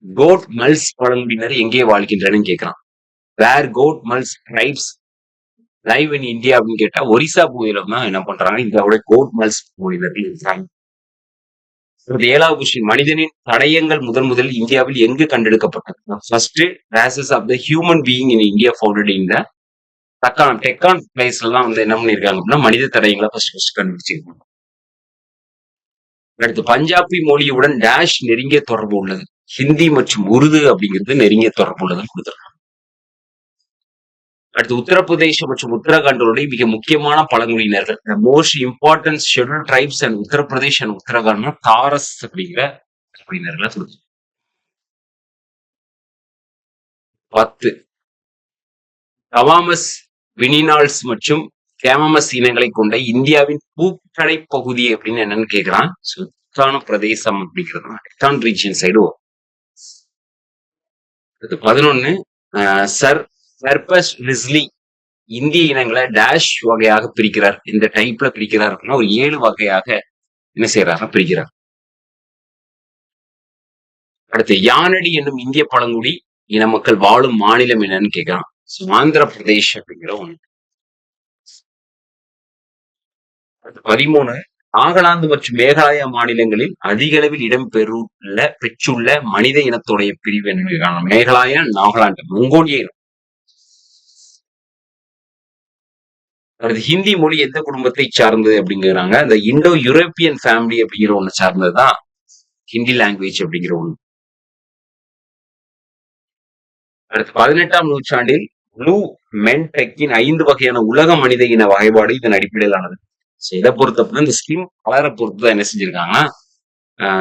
கோட் மல்ஸ் பழங்குடியினர் எங்கே வாழ்கின்றன கேட்கலாம். வேர் கோட் மல்ஸ் ட்ரைப்ஸ் லைவ் இன் இந்தியா அப்படின்னு கேட்டா ஒரிசா பகுதியில தான் என்ன பண்றாங்க இந்தியாவுடைய கோட் மல்ஸ் பகுதியினர்கள் இருக்கிறாங்க. 7வது கொஸ்டின் மனிதனின் தடயங்கள் முதலில் இந்தியாவில் எங்கு கண்டெடுக்கப்பட்டது. First traces of the human being in India founded in the Deccan பிளேஸ்ல தான் வந்து என்ன பண்ணிருக்காங்க அப்படின்னா மனித தடயங்களை ஃபர்ஸ்ட் கண்டுபிடிச்சிருக்காங்க. அடுத்து பஞ்சாபி மொழியுடன் டேஷ் நெருங்கிய தொடர்பு உள்ளது. ஹிந்தி மற்றும் உருது அப்படிங்கிறது நெருங்கிய தொடர்பு உள்ளதுன்னு கொடுத்துருக்காங்க. அடுத்து உத்தரப்பிரதேசம் மற்றும் உத்தரகாண்டோடைய மிக முக்கியமான பழங்குடியினர்கள். Most important schedule tribes and Uttar Pradesh and Uttarakhand Tharus அப்படிங்கிற பழங்குடியினர்களை சொல்லுது. 10 கவாமஸ் வினினால்ஸ் மற்றும் கேமமஸ் இனங்களை கொண்ட இந்தியாவின் பூக்கடை பகுதி அப்படின்னு என்னன்னு கேட்கிறான். சுத்தான பிரதேசம் அப்படிங்கிறது டெக்கான் ரீஜியன் சைடு. 11 சர் பெர்பஸ் ரிஸ்லி இந்திய இனங்களை டேஷ் வகையாக பிரிக்கிறார். இந்த டைப்ல பிரிக்கிறார் அப்படின்னா ஒரு 7 வகையாக என்ன செய்யறாங்க பிரிக்கிறார். அடுத்து யானடி என்னும் இந்திய பழங்குடி இன மக்கள் வாழும் மாநிலம் என்னன்னு கேட்கிறான். ஆந்திர பிரதேஷ் அப்படிங்கிற ஒண்ணு. அடுத்து 13 நாகாலாந்து மற்றும் மேகாலயா மாநிலங்களில் அதிக அளவில் பெற்றுள்ள மனித இனத்துடைய பிரிவு என்ன. மேகாலயா நாகாலாந்து மங்கோலிய இனம். அடுத்து ஹிந்தி மொழி எந்த குடும்பத்தை சார்ந்தது அப்படிங்கிறாங்க. இந்த இண்டோ யூரோப்பியன் ஃபேமிலி அப்படிங்கிற ஒண்ணு சார்ந்ததுதான் ஹிந்தி லாங்குவேஜ் அப்படிங்கிற ஒண்ணு. அடுத்து 18ஆம் நூற்றாண்டில் ப்ளூ மென்டெக்கின் 5 வகையான உலக மனித இன வகைப்பாடு இதன் அடிப்படையிலானது. இதை பொறுத்த இந்த ஸ்கின் கலரை பொறுத்து தான் என்ன செஞ்சிருக்காங்க.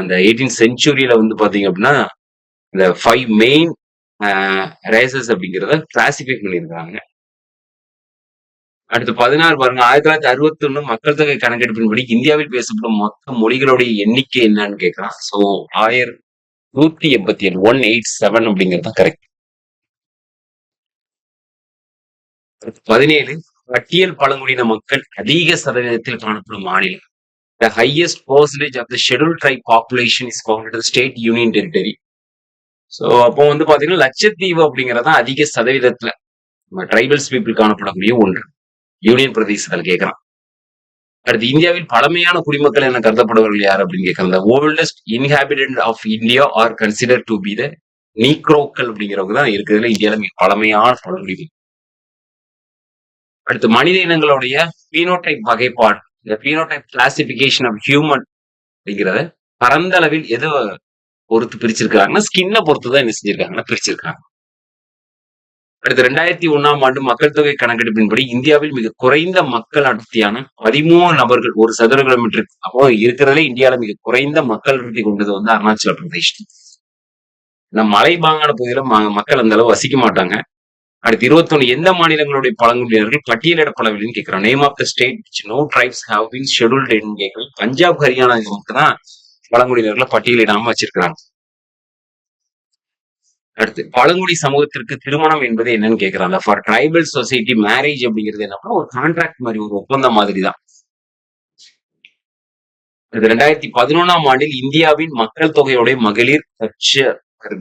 இந்த 18th செஞ்சுரியில வந்து பாத்தீங்க அப்படின்னா இந்த 5 மெயின் ரேசஸ் அப்படிங்கிறத கிளாசிஃபை பண்ணியிருக்காங்க. அடுத்து 16 பாருங்க. 1961 மக்கள் தொகை கணக்கெடுப்பின்படி இந்தியாவில் பேசப்படும் மொத்த மொழிகளுடைய எண்ணிக்கை என்னன்னு கேட்கலாம். சோ 1187 187 அப்படிங்கிறது தான் கரெக்ட். 17 பட்டியல் பழங்குடியின மக்கள் அதிக சதவீதத்தில் காணப்படும் மாநிலம். The highest percentage of the scheduled tribe population is found in the state union territory. So அப்போ வந்து பாத்தீங்கன்னா லட்சத்தீவு அப்படிங்கறதான் அதிக சதவீதத்துல ட்ரைபல்ஸ் பீப்புள் காணப்படக்கூடிய ஒன்று. யூனியன் பிரதேசத்துல கேட்கறான். அடுத்து இந்தியாவில் பழமையான குடிமக்கள் என கருதப்படுபவர்கள் யார் அப்படின்னு கேட்கறாங்க. Oldest inhabitant of India are consider to be the நீக்ரோக்கள் அப்படிங்கிறவங்க தான் இருக்கிறதுல இந்தியாவில மிக பழமையான பழங்குடிகள். அடுத்து மனித இனங்களுடைய பீனோடைப் வகைப்பாடு, இந்த பீனோடைப் கிளாசிபிகேஷன் ஆஃப் ஹியூமன் அப்படிங்கிறத பரந்த அளவில் எது பொறுத்து பிரிச்சிருக்காங்கன்னா ஸ்கின்னை பொறுத்து தான் என்ன செஞ்சிருக்காங்கன்னா பிரிச்சிருக்காங்க. அடுத்து 2001ஆம் ஆண்டு மக்கள் தொகை கணக்கெடுப்பின்படி இந்தியாவில் மிக குறைந்த மக்கள் அடர்த்தியான 13 நபர்கள் ஒரு சதுர கிலோமீட்டருக்கு. அப்போ இருக்கிறதுல இந்தியாவில மிக குறைந்த மக்கள் அடர்த்தி கொண்டது வந்து அருணாச்சல பிரதேஷ். நம்ம மலைப்பாங்கான பகுதியில மக்கள் அந்த அளவு வசிக்க மாட்டாங்க. அடுத்து 21 எந்த மாநிலங்களுடைய பழங்குடியினர்கள் பட்டியலிடப்படவில்லைன்னு கேட்கிறோம். Name of the state no tribes have been scheduled கேட்கிறோம். பஞ்சாப் ஹரியானா மட்டும் தான் பழங்குடியினர்களை பட்டியலிடாம வச்சிருக்கிறாங்க. அடுத்து பழங்குடி சமூகத்திற்கு திருமணம் என்பது என்னன்னு கேட்கறாங்க. ஃபார் ட்ரைபல் சொசைட்டி மேரேஜ் அப்படிங்கிறது என்னன்னா ஒரு கான்ட்ராக்ட் மாதிரி, ஒரு ஒப்பந்தம் மாதிரி தான். இது 2011ஆம் ஆண்டில் இந்தியாவின் மக்கள் தொகையுடைய மகளிர் பட்ச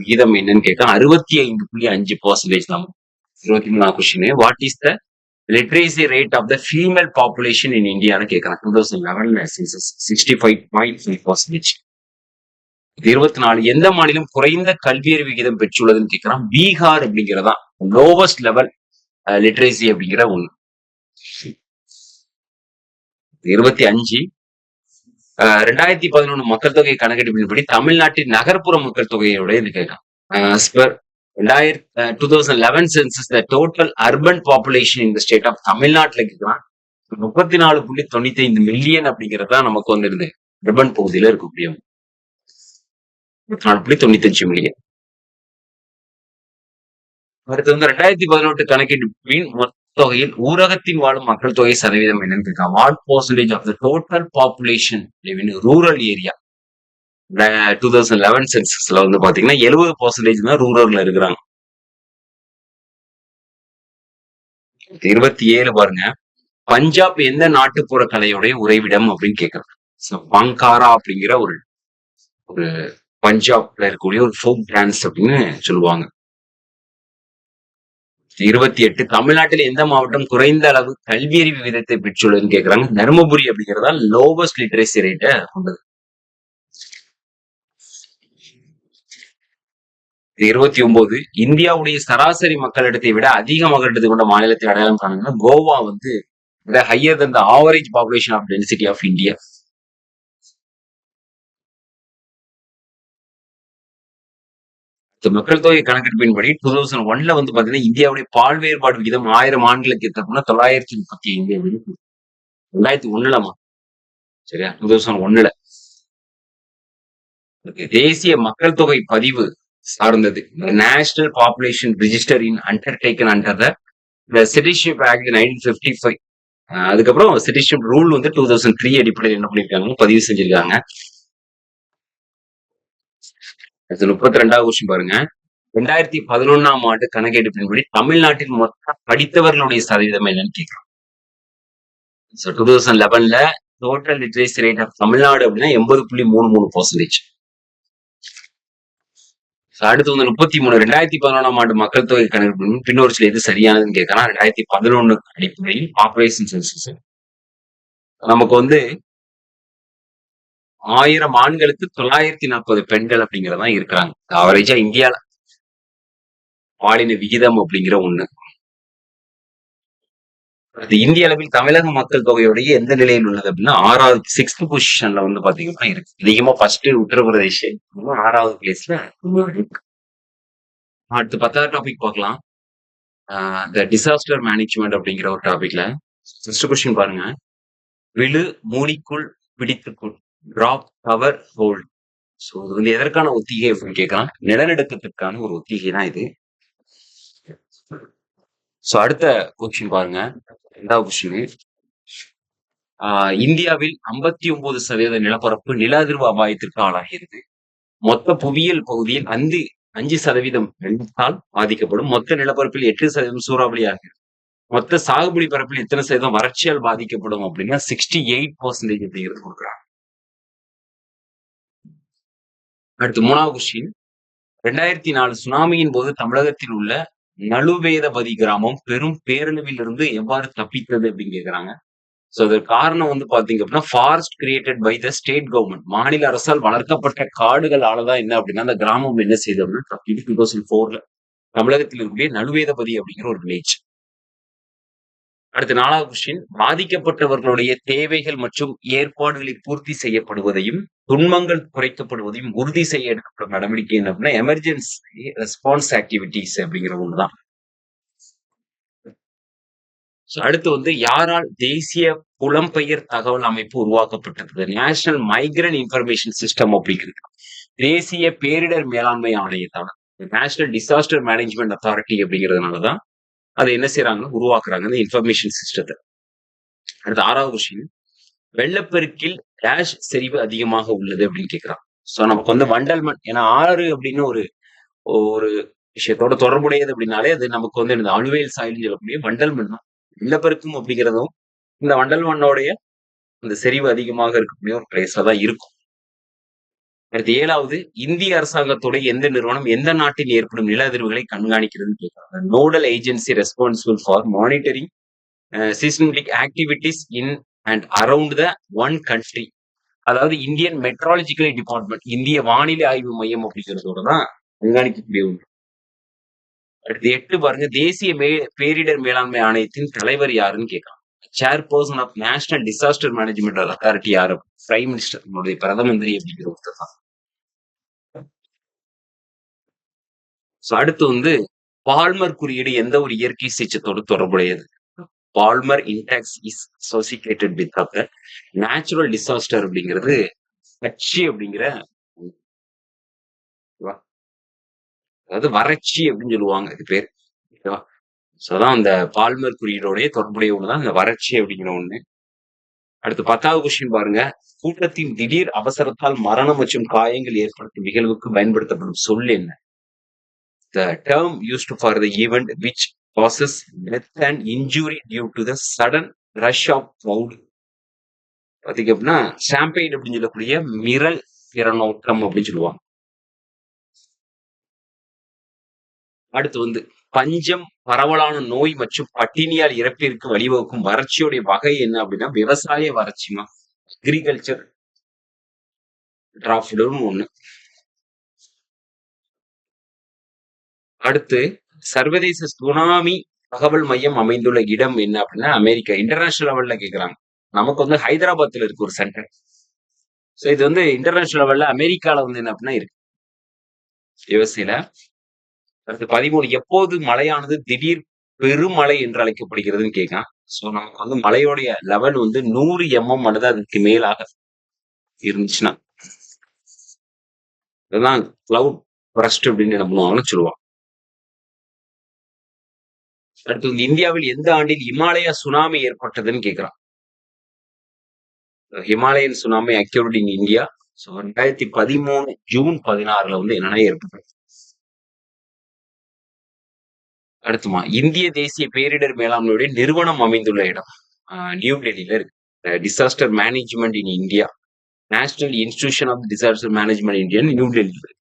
விகிதம் என்னன்னு கேட்க 65.5% தான். 23 question. What is the literacy rate of the female population in இந்தியான்னு கேட்கறாங்க. 2011 சென்சஸ் 65.5%. 24 எந்த மாநிலம் குறைந்த கல்வியறிவு விகிதம் பெற்றுள்ளதுன்னு கேட்கிறான். பீகார் அப்படிங்கிறதா லோவஸ்ட் லெவல் லிட்ரேசி அப்படிங்கிற ஒண்ணு. 25 2011 மக்கள் தொகை கணக்கெடுப்பின்படி தமிழ்நாட்டின் நகர்ப்புற மக்கள் தொகையோட இது கேட்கலாம். 2011 census the total urban population in the state of தமிழ்நாட்டில் கேட்கலாம். 34.95 மில்லியன் அப்படிங்கிறது தான் நமக்கு வந்து அர்பன் பகுதியில இருக்கக்கூடிய 4.95 மில்லியன். அடுத்து வந்து 2018 கணக்கெடுப்பின் மொத்த தொகையில் ஊரகத்தில் வாழும் மக்கள் தொகை சதவீதம் என்னன்னு கேட்கலாம். What percentage of the total population live in rural area. 2011 சென்சஸ்ல வந்து பாத்தீங்கன்னா 70% தான் ரூரல்ல இருக்கிறாங்க. 27 பாருங்க. பஞ்சாப் எந்த நாட்டுப்புற கலையுடைய உறைவிடம் அப்படின்னு கேட்கறாங்க. பங்காரா அப்படிங்கிற ஒரு பஞ்சாப்ல இருக்கக்கூடிய ஒரு ஃபோக் டான்ஸ் அப்படின்னு சொல்லுவாங்க. 28 தமிழ்நாட்டில் எந்த மாவட்டம் குறைந்த அளவு கல்வியறிவு விகிதத்தை பெற்றுள்ளதுன்னு கேட்கறாங்க. தருமபுரி அப்படிங்கிறதா லோவஸ்ட் லிட்ரேசி ரேட்டை கொண்டது. 29 இந்தியாவுடைய சராசரி மக்களிடத்தை விட அதிக மக்களிடத்தை கொண்ட மாநிலத்தை அடையாளம் காணுங்க. கோவா வந்து higher than the average population of density of India. மக்கள் தொகை கணக்கெடுப்பின்படி 2001ல வந்து பாத்தீங்கன்னா இந்தியாவுடைய பால் வேறுபாடு விகிதம் 1000 ஆண்களுக்கு எத்தனை 935. 2001லமா சரியா 2001ல தேசிய மக்கள் தொகை பதிவு சார்ந்தது national population register in undertaking under the citizenship act 1955. அதுக்கப்புறம் சிட்டிசன்ஷிப் ரூல் வந்து 2003 அடிப்படையில் என்ன பண்ணிருக்காங்க பதிவு செஞ்சிருக்காங்க. 32வது கொஸ்டின் பாருங்க. 2011ஆம் ஆண்டு கணக்கெடுப்பின்படி தமிழ்நாட்டில் மொத்த படித்தவர்களுடைய சதவீதம் என்னன்னு கேட்கலாம். 2011ல total literacy rate of Tamil Nadu அப்படின்னா 80.33%. அடுத்து வந்து 33 2011ஆம் ஆண்டு மக்கள் தொகை கணக்கெடுப்பு பின்னொரு சில எது சரியானதுன்னு கேட்கலாம். 2011 அடிப்படையில் பாப்புலேஷன் சென்சஸ் நமக்கு வந்து 1000 ஆண்களுக்கு 940 பெண்கள் அப்படிங்கறதான் இருக்கிறாங்க. ஆவரேஜா இந்தியால பாலின விகிதம் அப்படிங்கிற ஒண்ணு. இந்திய அளவில் தமிழக மக்கள் தொகையுடைய எந்த நிலையில் உள்ளது அப்படின்னா 6th பொசிஷன்ல வந்து பாத்தீங்கன்னா இருக்கு. அதிகமா ஃபர்ஸ்ட் உத்தரப்பிரதேஷ் 6வது பிளேஸ்ல இருக்கு. அடுத்து 10வது டாபிக் பார்க்கலாம். டிசாஸ்டர் மேனேஜ்மெண்ட் அப்படிங்கிற ஒரு டாபிக்ல ஃபர்ஸ்ட் கொஸ்டின் பாருங்க. விழு மூலிக்குள் பிடித்துக்குள் டிராப் கவர் ஹோல்ட். ஸோ இது வந்து எதற்கான ஒத்திகை அப்படின்னு கேட்கலாம். நிலநடுக்கத்திற்கான ஒரு ஒத்திகை தான் இது. ஸோ அடுத்த கொஸ்டின் பாருங்க. 2வது கொஸ்டின். இந்தியாவில் 59% நிலப்பரப்பு நில அதிர்வு அபாயத்திற்கு ஆளாகிறது. மொத்த புவியியல் பகுதியில் 5% வெள்ளத்தால் பாதிக்கப்படும். மொத்த நிலப்பரப்பில் 8% சூறாவளி ஆகிறது. மொத்த சாகுபடி பரப்பில் எத்தனை சதவீதம் வறட்சியால் பாதிக்கப்படும் அப்படின்னா 68% அப்படிங்கிறது கொடுக்குறாங்க. அடுத்து 3வது கொஸ்டின். 2004 சுனாமியின் போது தமிழகத்தில் உள்ள நலுவேதபதி கிராமம் பெரும் பேரழிவில் இருந்து எவ்வாறு தப்பித்தது அப்படின்னு கேக்குறாங்க. சோ அதற்கு காரணம் வந்து பாத்தீங்க அப்படின்னா forest created by the state government, மாநில அரசால் வளர்க்கப்பட்ட காடுகளாலதான் என்ன அப்படின்னா அந்த கிராமம் என்ன செய்யுது அப்படின்னா தப்பிட்டு 2004ல தமிழகத்தில் இருக்கக்கூடிய நலுவேதபதி அப்படிங்கிற ஒரு வில்லேஜ். அடுத்து 4வது கொஸ்டின், பாதிக்கப்பட்டவர்களுடைய தேவைகள் மற்றும் ஏற்பாடுகளை பூர்த்தி செய்யப்படுவதையும் துன்பங்கள் குறைக்கப்படுவதையும் உறுதி செய்ய எடுக்கப்படும் நடவடிக்கை என்ன அப்படின்னா எமர்ஜென்சி ரெஸ்பான்ஸ் ஆக்டிவிட்டிஸ் அப்படிங்கிற ஒண்ணுதான். அடுத்து வந்து யாரால் தேசிய புலம்பெயர் தகவல் அமைப்பு உருவாக்கப்பட்டது? நேஷனல் மைக்ரன்ட் இன்ஃபர்மேஷன் சிஸ்டம் அப்படிங்கிறது தேசிய பேரிடர் மேலாண்மை ஆணையத்தான நேஷனல் டிசாஸ்டர் மேனேஜ்மெண்ட் அத்தாரிட்டி அப்படிங்கிறதுனாலதான் அதை என்ன செய்யறாங்க, உருவாக்குறாங்க இந்த இன்ஃபர்மேஷன் சிஸ்டத்தை. அடுத்து 6வது கொஸ்டின், வெள்ளப்பெருக்கில் டேஷ் செறிவு அதிகமாக உள்ளது அப்படின்னு கேட்கிறான். சோ நமக்கு வந்து வண்டல் மண், ஏன்னா ஆறு அப்படின்னு ஒரு ஒரு விஷயத்தோட தொடர்புடையது அப்படின்னாலே அது நமக்கு வந்து இந்த அலுவேல் சாயில்னு சொல்லக்கூடிய வண்டல் மண் தான். வெள்ளப்பெருக்கும் அப்படிங்கிறதும் இந்த வண்டல் மண்ணோடைய அந்த செறிவு அதிகமாக இருக்கக்கூடிய ஒரு பிளேஸ்ல தான் இருக்கும். அடுத்து 7வது, இந்திய அரசாங்கத்தோட எந்த நிறுவனம் எந்த நாட்டில் ஏற்படும் நில அதிர்வுகளை கண்காணிக்கிறதுன்னு கேட்கிறாங்க. Nodal agency responsible for monitoring seismic activities in and around the one country. அதாவது இந்தியன் மெட்ராலஜிக்கல் டிபார்ட்மெண்ட், இந்திய வானிலை ஆய்வு மையம் அப்படிங்கிறதோட தான் கண்காணிக்கக்கூடிய ஒன்று. அடுத்து 8 பாருங்க, தேசிய பேரிடர் மேலாண்மை ஆணையத்தின் தலைவர் யாருன்னு கேட்கலாம். Chairperson of national disaster management authority யாரு? பிரைம் மினிஸ்டர், நம்மளுடைய பிரதம மந்திரி அப்படிங்கிற ஒருத்தர் தான். அடுத்து வந்து பால்மர் குறியீடு எந்த ஒரு இயற்கை சீற்றத்தோடு தொடர்புடையது? Palmer index is associated with natural disaster அப்படிங்கிறது கட்சி அப்படிங்கிற, அதாவது வறட்சி அப்படின்னு சொல்லுவாங்க இது பேர். ஓகேவா? சோ அதான் அந்த பால்மர் குறியீடோடைய தொடர்புடைய ஒண்ணுதான் இந்த வறட்சி அப்படிங்கிற ஒண்ணு. அடுத்து 10வது கொஸ்டின் பாருங்க, கூட்டத்தின் திடீர் அவசரத்தால் மரணம் மற்றும் காயங்கள் ஏற்படுத்தும் நிகழ்வுக்கு பயன்படுத்தப்படும் சொல் என்ன? The term used for the event which causes death and injury due to the sudden rush of crowd. பாத்தீங்க அப்படின்னா ஸ்டாம்பைட் அப்படின்னு சொல்லக்கூடிய மிரல் பிறனோட்டம் அப்படின்னு சொல்லுவாங்க. அடுத்து வந்து பஞ்சம், பரவலான நோய் மற்றும் பட்டினியால் இறப்பிற்கு வழிவகுக்கும் வறட்சியுடைய வகை என்ன அப்படின்னா விவசாய வறட்சிமா, அக்ரிகல்ச்சர் டிராஃப்ட்னு ஒண்ணு. அடுத்து சர்வதேச சுனாமி தகவல் மையம் அமைந்துள்ள இடம் என்ன அப்படின்னா அமெரிக்கா. இன்டர்நேஷனல் லெவல்ல கேக்குறாங்க. நமக்கு வந்து ஹைதராபாத்ல இருக்கு ஒரு சென்டர். சோ இது வந்து இன்டர்நேஷனல் லெவல்ல அமெரிக்கால வந்து என்ன அப்படின்னா இருக்கு, யுஎஸ்ஏல. அடுத்து 13, எப்போது மழையானது திடீர் பெருமழை என்று அழைக்கப்படுகிறதுன்னு கேட்கான். சோ நமக்கு வந்து மழையோடைய லெவல் வந்து 100 mm அல்லது அதுக்கு மேலாக இருந்துச்சுன்னா இதுதான் கிளவுட் பிரஸ்ட் அப்படின்னு என்ன பண்ணுவாங்கன்னு சொல்லுவாங்க. அடுத்து வந்து இந்தியாவில் எந்த ஆண்டில் இமாலயா சுனாமி ஏற்பட்டதுன்னு கேட்கிறான். Himalayan tsunami acquired in India. So 2013 June 16 வந்து என்னன்னா ஏற்பட்டது. அடுத்துமா, இந்திய தேசிய பேரிடர் மேலாண்மையுடைய நிறுவனம் அமைந்துள்ள இடம் நியூ டெல்லியில இருக்கு. Disaster management in India, national institution of disaster management India new டெல்லியில இருக்கு.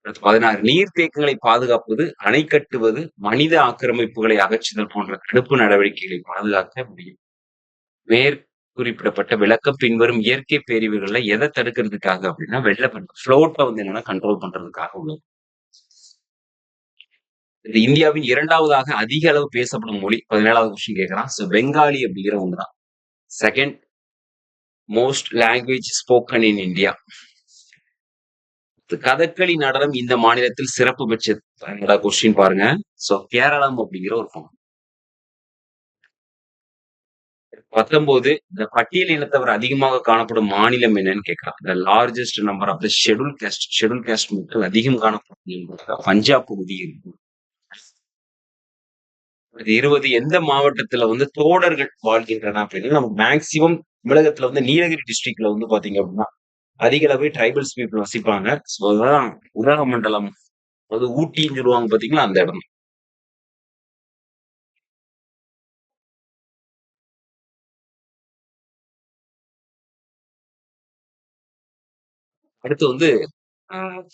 அடுத்து 16, நீர்த்தேக்கங்களை பாதுகாப்பது, அணை கட்டுவது, மனித ஆக்கிரமிப்புகளை அகற்றுதல் போன்ற தடுப்பு நடவடிக்கைகளை பாதுகாக்க முடியும். மேற்குறிப்பிடப்பட்ட விளக்கம் பின்வரும் இயற்கை பேரிடர்கள்ல எதை தடுக்கிறதுக்காக அப்படின்னா வெள்ளப்பெருக்கு ஃப்ளோட்டை வந்து என்னன்னா கண்ட்ரோல் பண்றதுக்காக உள்ளது. இது இந்தியாவின் 2வதாக அதிக அளவு பேசப்படும் மொழி. 17வது கொஸ்டின் கேட்கறான். சோ பெங்காலி அப்படிங்கிற ஒண்ணுதான் second most language spoken in India. Kathakali நடனம் இந்த மாநிலத்தில் சிறப்பு பெற்ற கொஸ்டின் பாருங்க. சோ கேரளம் அப்படிங்கிற ஒரு பகுதி. 19, இந்த பட்டியல் இனத்தவர் அதிகமாக காணப்படும் மாநிலம் என்னன்னு கேட்கலாம். The largest number of the scheduled caste மக்கள் அதிகம் காணப்படும் பஞ்சாப் பகுதி இருக்கு. 20, எந்த மாவட்டத்துல வந்து தோடர்கள் வாழ்கின்றன அப்படின்னா நமக்கு மேக்சிமம் தமிழகத்துல வந்து நீலகிரி டிஸ்ட்ரிக்ட்ல வந்து பாத்தீங்க அப்படின்னா அதிக அளவு ட்ரைபல்ஸ் பீப்புள் வசிப்பாங்க. சோ அதான் உதகமண்டலம், அது ஊட்டின்னு சொல்லுவாங்க பாத்தீங்களா, அந்த இடம். அடுத்து வந்து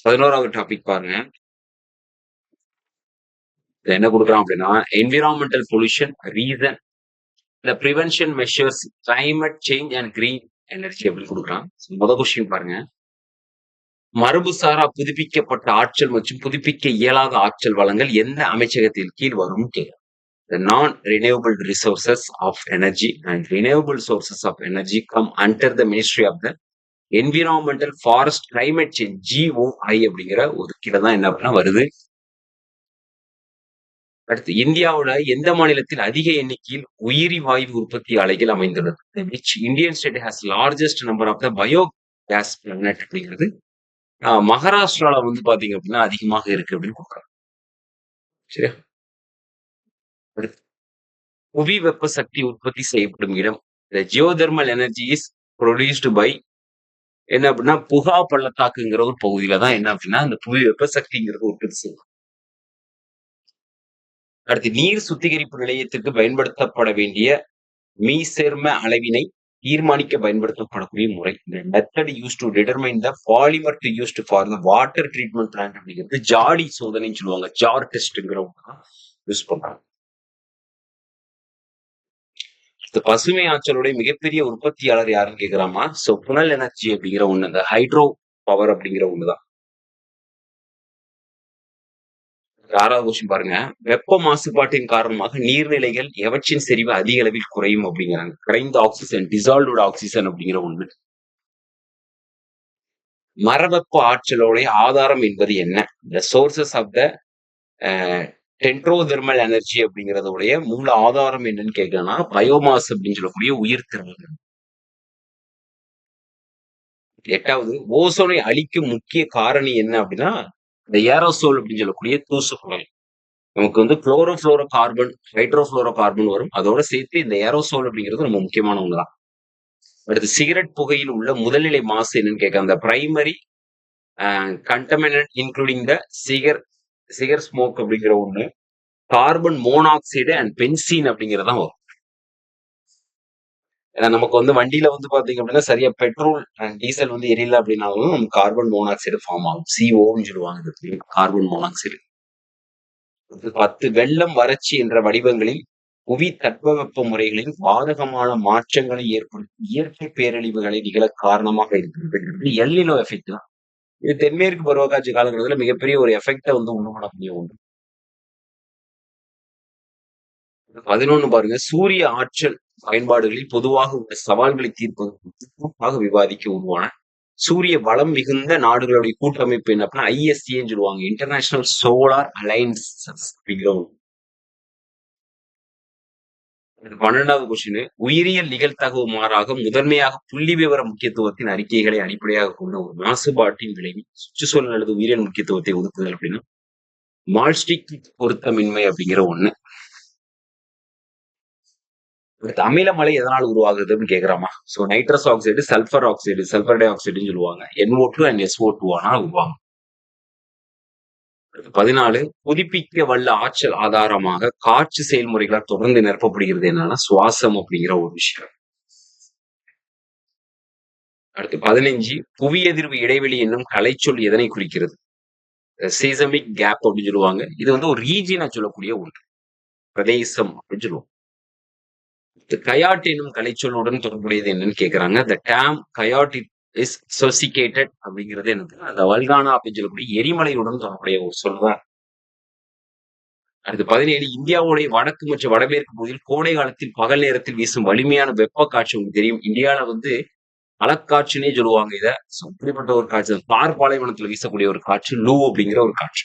11வது டாபிக் பாருங்க. இதுல என்ன குடுக்குறான் அப்படின்னா, environmental pollution reason the prevention measures climate change and green energy அப்படின்னு குடுக்குறான். கொஸ்டின் பாருங்க. மரபுசாரா புதுப்பிக்கப்பட்ட ஆற்றல் மற்றும் புதுப்பிக்க இயலாத ஆற்றல் வளங்கள் எந்த அமைச்சகத்தின் கீழ் வரும் கேட்கிறான். The non-renewable resources of energy and renewable sources of energy come under the Ministry of the Environmental Forest Climate Change GOI அப்படிங்கிற ஒரு கீழே தான் என்ன அப்படின்னா வருது. அடுத்து இந்தியாவோட எந்த மாநிலத்தில் அதிக எண்ணிக்கையில் உயிரி வாயு உற்பத்தி ஆலைகள் அமைந்துள்ளது? Which Indian state has largest number of the biogas plant அப்படிங்கிறது மகாராஷ்டிரால வந்து பாத்தீங்க அப்படின்னா அதிகமாக இருக்கு அப்படின்னு கொடுக்குறாங்க. சரியா? அடுத்து புவி வெப்ப சக்தி உற்பத்தி செய்யப்படும் இடம். The geothermal energy is produced by என்ன அப்படின்னா புகா பள்ளத்தாக்குங்கிற ஒரு பகுதியில தான் என்ன அப்படின்னா இந்த புவி வெப்ப சக்திங்கிறது உற்பத்தி செய்யும். அடுத்து நீர் சுத்திகரிப்பு நிலையத்திற்கு பயன்படுத்தப்பட வேண்டிய மீசேர்ம அளவினை தீர்மானிக்க பயன்படுத்தப்படக்கூடிய முறை. Method use to determine the polymer to used for the water treatment plant அப்படிங்கிறது ஜாடி சோதனைன்னு சொல்லுவாங்க. ஜார் டெஸ்ட்ங்கிறவங்க யூஸ் பண்றாங்க. பசுமை ஆற்றலுடைய மிகப்பெரிய உற்பத்தியாளர் யாருன்னு கேக்குறாமா? சோ புனல் எனர்ஜி அப்படிங்கிற ஒண்ணு, இந்த ஹைட்ரோ பவர் அப்படிங்கிற ஒண்ணுதான். 6வது கொஸ்டின் பாருங்க. வெப்ப மாசுபாட்டின் காரணமாக நீர்நிலைகள் எவற்றின் செறிவு அதிக அளவில் குறையும் அப்படிங்கிறாங்க. குறைந்த ஆக்சிஜன், டிசால்வ்டு ஆக்சிஜன் அப்படிங்கிற ஒண்ணு. மரவெப்ப ஆற்றலுடைய ஆதாரம் என்பது என்ன? The sources of the dendrothermal energy அப்படிங்கிறதுடைய மூல ஆதாரம் என்னன்னு கேட்கனா பயோமாஸ் அப்படின்னு சொல்லக்கூடிய உயிர்த்திறன். 8வது ஓசோனை அழிக்கும் முக்கிய காரணி என்ன அப்படின்னா இந்த ஏரோசோல் அப்படின்னு சொல்லக்கூடிய தூசுக்குழல். நமக்கு வந்து குளோரோஃப்ளோரோ கார்பன், ஹைட்ரோஃப்ளோரோ கார்பன் வரும். அதோட சேர்த்து இந்த ஏரோசோல் அப்படிங்கிறது ரொம்ப முக்கியமான ஒண்ணுதான். அடுத்து சிகரெட் புகையில் உள்ள முதல்நிலை மாசு என்னன்னு கேட்க அந்த primary contaminant including the cigar smoke அப்படிங்கிற ஒண்ணு, கார்பன் மோனாக்சைடு அண்ட் பென்சீன் அப்படிங்கிறதான் வரும். ஏன்னா நமக்கு வந்து வண்டியில வந்து பாத்தீங்க அப்படின்னா சரியா பெட்ரோல் அண்ட் டீசல் வந்து எரியல அப்படின்னாலும் நமக்கு கார்பன் மோனாக்சைடு ஃபார்ம் ஆகும். CO சொல்லுவாங்க கார்பன் மோனாக்சைடு. 10 வெள்ளம் வறட்சி என்ற வடிவங்களில் புவி தட்பவெப்ப முறைகளின் பாதகமான மாற்றங்களை ஏற்படுத்தும் இயற்கை பேரழிவுகளை நிகழ காரணமாக இருக்கிறது எல்னினோ எஃபெக்ட் தான். இது தென்மேற்கு பருவக்காட்சி காலகட்டத்தில் மிகப்பெரிய ஒரு எஃபெக்டை வந்து உண்டு பண்ணக்கூடிய ஒன்று. 11 பாருங்க. சூரிய ஆற்றல் பயன்பாடுகளில் பொதுவாக உள்ள சவால்களை தீர்ப்பதற்காக விவாதிக்க உருவான சூரிய வளம் மிகுந்த நாடுகளுடைய கூட்டமைப்பு என்ன அப்படின்னா ISA சொல்லுவாங்க. இன்டர்நேஷனல் சோலார் அலையன்ஸ் அப்படிங்கிற 12வது கொஸ்டின். உயிரியல் நிகழ்தகவு மாறாக முதன்மையாக புள்ளி விவர முக்கியத்துவத்தின் அறிக்கைகளை அடிப்படையாக கொண்ட ஒரு மாசுபாட்டின் விளைவு சுற்றுச்சூழல் அல்லது உயிரியல் முக்கியத்துவத்தை ஒதுக்குதல் அப்படின்னா மால்ஸ்டிக் பொருத்தமின்மை அப்படிங்கிற ஒண்ணு. அமிலமலை எதனால் உருவாகுது அப்படின்னு கேக்குறாமா? So nitrous oxide, sulphur oxide, sulphur டை ஆக்சைடுன்னு சொல்லுவாங்க. NO2 அண்ட் SO2 ஆனால் உருவாகும். 14 புதுப்பிக்க வல்ல ஆற்றல் ஆதாரமாக காற்று செயல்முறைகளால் தொடர்ந்து நிரப்பப்படுகிறது என்னன்னா சுவாசம் அப்படிங்கிற ஒரு விஷயம். அடுத்து 15 புவி எதிர்வு இடைவெளி என்னும் கலைச்சொல் எதனை குறிக்கிறது? சீசமிக் கேப் அப்படின்னு சொல்லுவாங்க. இது வந்து ஒரு ரீஜியனை சொல்லக்கூடிய ஒன்று, பிரதேசம் அப்படின்னு சொல்லுவோம். கயாட் என்னும் கலைச்சொல்லுடன் தொடர்புடையது என்னன்னு கேக்குறாங்க. The term கயாட் இஸ் அசோசியேட்டட் அப்படிங்கிறது எனக்கு அந்த வல்கானா அப்படின்னு சொல்லக்கூடிய எரிமலையுடன் தொடர்புடைய ஒரு சொல்லுதான். அடுத்து 17 இந்தியாவுடைய வடக்கு மற்றும் வடமேற்கு பகுதியில் கோடை காலத்தில் பகல் நேரத்தில் வீசும் வலிமையான வெப்ப காற்று உங்களுக்கு தெரியும். இந்தியாவில வந்து அலக்காற்றுன்னே சொல்லுவாங்க இத. அப்படிப்பட்ட ஒரு காற்று தார் பாலைவனத்துல வீசக்கூடிய ஒரு காற்று லூ அப்படிங்கிற ஒரு காற்று.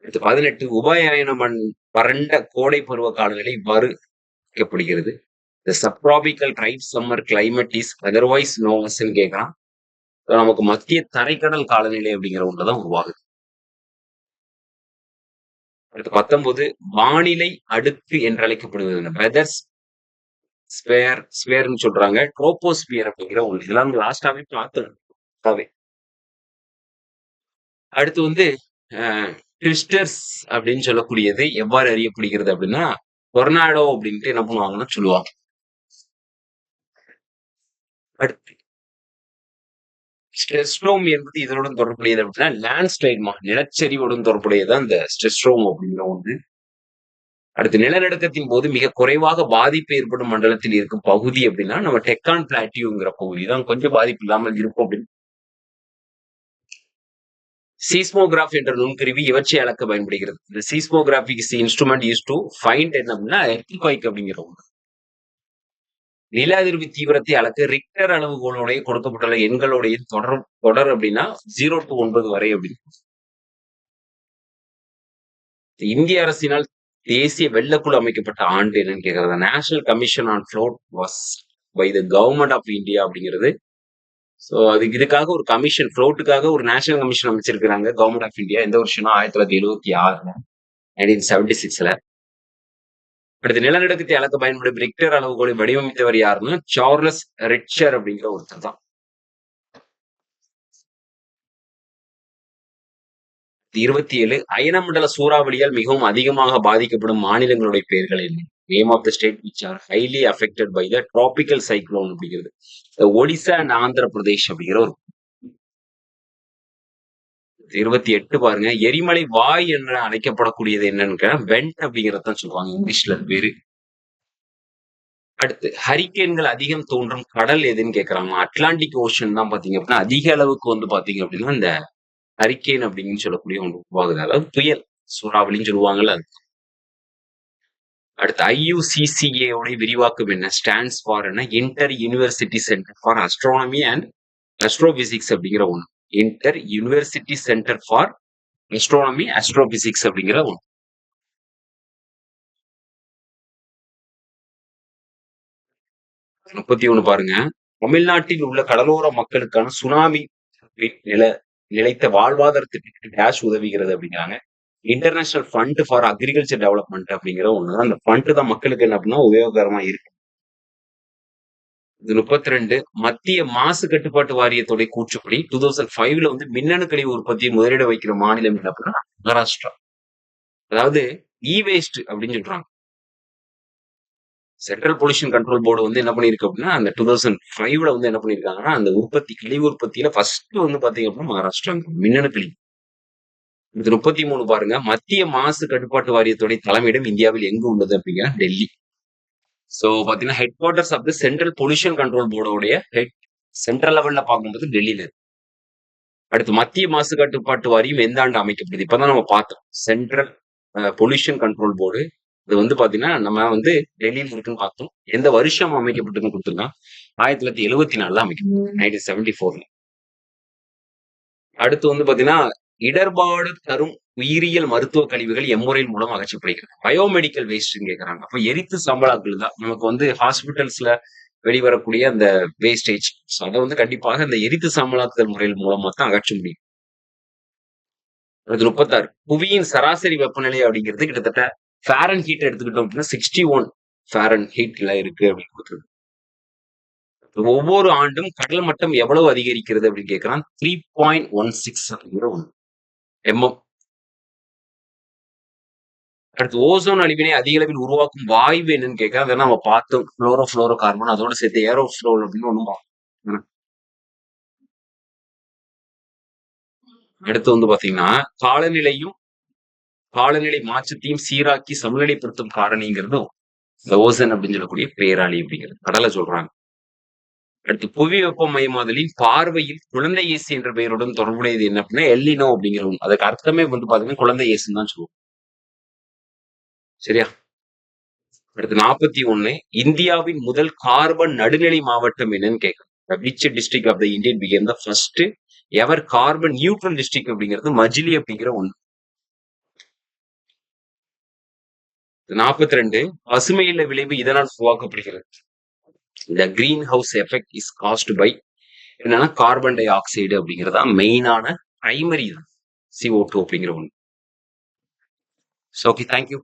அடுத்து 18 உபயாயன வறண்ட கோடை பருவ காலநிலை இவ்வாறு வைக்கப்படுகிறது. The subtropical dry summer climate is otherwise known as ன்னு கேட்கலாம். நமக்கு மத்திய தரைக்கடல் காலநிலை அப்படிங்கிற ஒன்றுதான் உருவாகுது. அடுத்து 19 வானிலை அடுக்கு என்று அழைக்கப்படுவது வெதர் ஸ்பேர்னு சொல்றாங்க. ட்ரோபோஸ்பியர் அப்படிங்கிற ஒன்று. இதெல்லாம் லாஸ்டாவே பார்த்தோம். அடுத்து வந்து ட்விஸ்டர்ஸ் அப்படின்னு சொல்லக்கூடியது எவ்வாறு அறியப்படுகிறது அப்படின்னா டொர்னாடோ அப்படின்ட்டு என்ன பண்ணுவாங்கன்னா சொல்லுவாங்க. அடுத்து ஸ்ட்ரெஸ்ட்ரோம் என்பது இதனுடன் தொடர்புடையது அப்படின்னா லேண்ட்ஸ்லைட்மா, நிலச்சரிவுடன் தொடர்புடையது அந்த ஸ்ட்ரெஸ்ட்ரோம் அப்படிங்கிற ஒன்று. அடுத்து நிலநடுக்கத்தின் போது மிக குறைவாக பாதிப்பு ஏற்படும் மண்டலத்தில் இருக்கும் பகுதி அப்படின்னா நம்ம டெக்கான் பிளாட்டியூங்கிற பகுதி தான் கொஞ்சம் பாதிப்பு இல்லாமல் இருக்கும் அப்படின்னு. சீஸ்மோகிராஃப் என்ற நுண்கருவி இவற்றை அளக்க பயன்படுகிறது. இந்த சீஸ்மோகிராஃபிக் இன்ஸ்ட்ருமெண்ட் யூஸ் டு ஃபைண்ட் என்ன அப்படின்னா எர்த்குவைக் அப்படிங்கிற ஒன்று. நில அதிர்வு தீவிரத்தை அளக்க ரிக்டர் அளவுகோலுடைய கொடுக்கப்பட்டுள்ள எண்களுடைய தொடர் அப்படின்னா 0 to 9 வரை அப்படின்னு. இந்திய அரசினால் தேசிய வெள்ளக்குழு அமைக்கப்பட்ட ஆண்டு என்னன்னு கேக்குறது. National commission on flood was by the government of India அப்படிங்கிறது. சோ இதுக்காக ஒரு கமிஷன், ஃப்ளோட்டுக்காக ஒரு நேஷனல் கமிஷன் அமைச்சிருக்கிறாங்க கவர்மெண்ட் ஆஃப் இந்தியா. எந்த வருஷம்னா 1976 1976ல. அடுத்து நிலநடுக்கத்தை அளக்க பயன்படும் ரிக்டர் அளவுகோலை வடிவமைத்தவர் யாருன்னா சார்லஸ் ரிச்சர் அப்படிங்கிற ஒருத்தர் தான். 27 அயனமண்டல சூறாவளியால் மிகவும் அதிகமாக பாதிக்கப்படும் மாநிலங்களுடைய பெயர்கள் என்ன? Name of the state which are highly affected by the tropical cyclone அப்படிங்கிறது ஒடிசா அண்ட் ஆந்திர பிரதேஷ் அப்படிங்கிற ஒரு. 28 பாருங்க, எரிமலை வாய் என்று அழைக்கப்படக்கூடியது என்னன்னு வெண்ட் அப்படிங்கறதான் சொல்லுவாங்க இங்கிலீஷ்ல பேரு. அடுத்து ஹரிக்கேன்கள் அதிகம் தோன்றும் கடல் எதுன்னு கேக்குறாங்க. அட்லாண்டிக் ஓஷன் தான் பாத்தீங்க அப்படின்னா அதிக அளவுக்கு வந்து பாத்தீங்க அப்படின்னா இந்த ஹரிக்கேன் அப்படின்னு சொல்லக்கூடிய ஒன்று உருவாகுது. அதாவது புயல் சூறாவளின்னு சொல்லுவாங்கல்ல. அடுத்து IUCCA உடைய விரிவாக்கம் என்ன? ஸ்டாண்ட்ஸ் ஃபார் என்ன? Inter university centre for astronomy and astrophysics அப்படிங்கிற ஒன்று. Inter university centre for astronomy astrophysics அப்படிங்கிற ஒன்று. 31 பாருங்க, தமிழ்நாட்டில் உள்ள கடலோர மக்களுக்கான சுனாமி நிலைத்த வாழ்வாதாரத்திற்கு டேஷ் உதவுகிறது அப்படிங்கிறாங்க. International fund for agriculture development அப்படிங்கிற ஒண்ணுதான். அந்த ஃபண்ட் தான் மக்களுக்கு என்ன அப்படின்னா உபயோகரமா இருக்கு. இது 32 மத்திய மாசு கட்டுப்பாட்டு வாரியத்துடைய கூற்றுப்படி 2005ல வந்து மின்னணு கழிவு உற்பத்தியை முதலிட வைக்கிற மாநிலம் என்ன அப்படின்னா மகாராஷ்டிரா. அதாவது வேஸ்ட் அப்படின்னு சொல்றாங்க. சென்ட்ரல் பொல்யூஷன் கண்ட்ரோல் போர்டு வந்து என்ன பண்ணிருக்கு அப்படின்னா அந்த 2005ல வந்து என்ன பண்ணிருக்காங்கன்னா அந்த கழிவு உற்பத்தியில ஃபர்ஸ்ட் வந்து பாத்தீங்க அப்படின்னா மகாராஷ்டிரா மின்னணு கழிவு. இது 33 பாருங்க, மத்திய மாசு கட்டுப்பாட்டு வாரியத்துடைய தலைமையிடம் இந்தியாவில் எங்கு உள்ளது அப்படிங்கிற டெல்லி. சோ பாத்தீங்கன்னா head quarters of the central pollution control போர்டோடைய சென்ட்ரல் லெவல்ல பார்க்கும்போது டெல்லியில இருக்கு. அடுத்து மத்திய மாசு கட்டுப்பாட்டு வாரியம் எந்த ஆண்டு அமைக்கப்படுது? இப்பதான் நம்ம பார்த்தோம். சென்ட்ரல் பொல்யூஷன் கண்ட்ரோல் போர்டு இது வந்து பாத்தீங்கன்னா நம்ம வந்து டெல்லியில இருக்குன்னு பார்த்தோம். எந்த வருஷம் அமைக்கப்பட்டதுன்னு கொடுத்துருக்கோம். 1974 அமைக்கப்பட்டது, 1974. அடுத்து வந்து பாத்தீங்கன்னா இடர்பாடு தரும் உயிரியல் மருத்துவ கழிவுகள் எம்முறையின் மூலம் அகற்றப்படுகிறது. பயோமெடிக்கல் வேஸ்ட் கேட்கறாங்க. அப்ப எரித்து சாம்பலாக்கள் தான் நமக்கு வந்து ஹாஸ்பிட்டல்ஸ்ல வெளிவரக்கூடிய அந்த வேஸ்டேஜ். அதை வந்து கண்டிப்பாக அந்த எரித்து சாம்பலாக்குதல் முறையில் மூலமா தான் அகற்ற முடியும். அது 36 புவியின் சராசரி வெப்பநிலை அப்படிங்கிறது கிட்டத்தட்ட ஃபேரன் ஹீட் எடுத்துக்கிட்டோம் அப்படின்னா 61 ஃபேரன் ஹீட்ல இருக்கு அப்படின்னு கொடுத்துருக்கு. ஒவ்வொரு ஆண்டும் கடல் மட்டம் எவ்வளவு அதிகரிக்கிறது அப்படின்னு கேட்கிறான். 3.16 அப்படிங்கிற ஒன்று mm. அடுத்து ஓசோன் அழிவினை அதிக அளவில் உருவாக்கும் வாயு என்னன்னு கேட்க அதை நம்ம பார்த்தோம். குளோரோ கார்பன் அதோட சேர்த்து ஏரோஃப்ளோர் அப்படின்னு ஒண்ணும் பார்த்தோம். அடுத்து வந்து பாத்தீங்கன்னா காலநிலை மாற்றத்தையும் சீராக்கி சமநிலைப்படுத்தும் காரணிங்கிறதும் ஓசன் அப்படின்னு சொல்லக்கூடிய பேராளி அப்படிங்கிறது கடலை சொல்றாங்க. அடுத்து புவி வெப்பமயமாதலின் பார்வையில் குழந்தை இயேசு என்ற பெயருடன் தொடர்புடையது என்ன அப்படின்னா எல்லினோ அப்படிங்கிற ஒன்று. அதுக்கு அர்த்தமே வந்து பாத்தீங்கன்னா குழந்தை இயேசுன்னு தான் சொல்லுவோம். சரியா? அடுத்து 41 இந்தியாவின் முதல் கார்பன் நடுநிலை மாவட்டம் என்னன்னு கேட்கணும். Which district of the Indian became the first ever carbon neutral district அப்படிங்கிறது மஜிலி அப்படிங்கிற ஒண்ணு. 42 பசுமையில விளைவு இதனால் உருவாக்கப்படுகிறது. இந்த greenhouse effect is caused by என்னன்னா கார்பன் டை ஆக்சைடு அப்படிங்கிறதா மெயினான பிரைமரி தான் CO2 அப்படிங்கிற ஒண்ணு. Okay, thank you.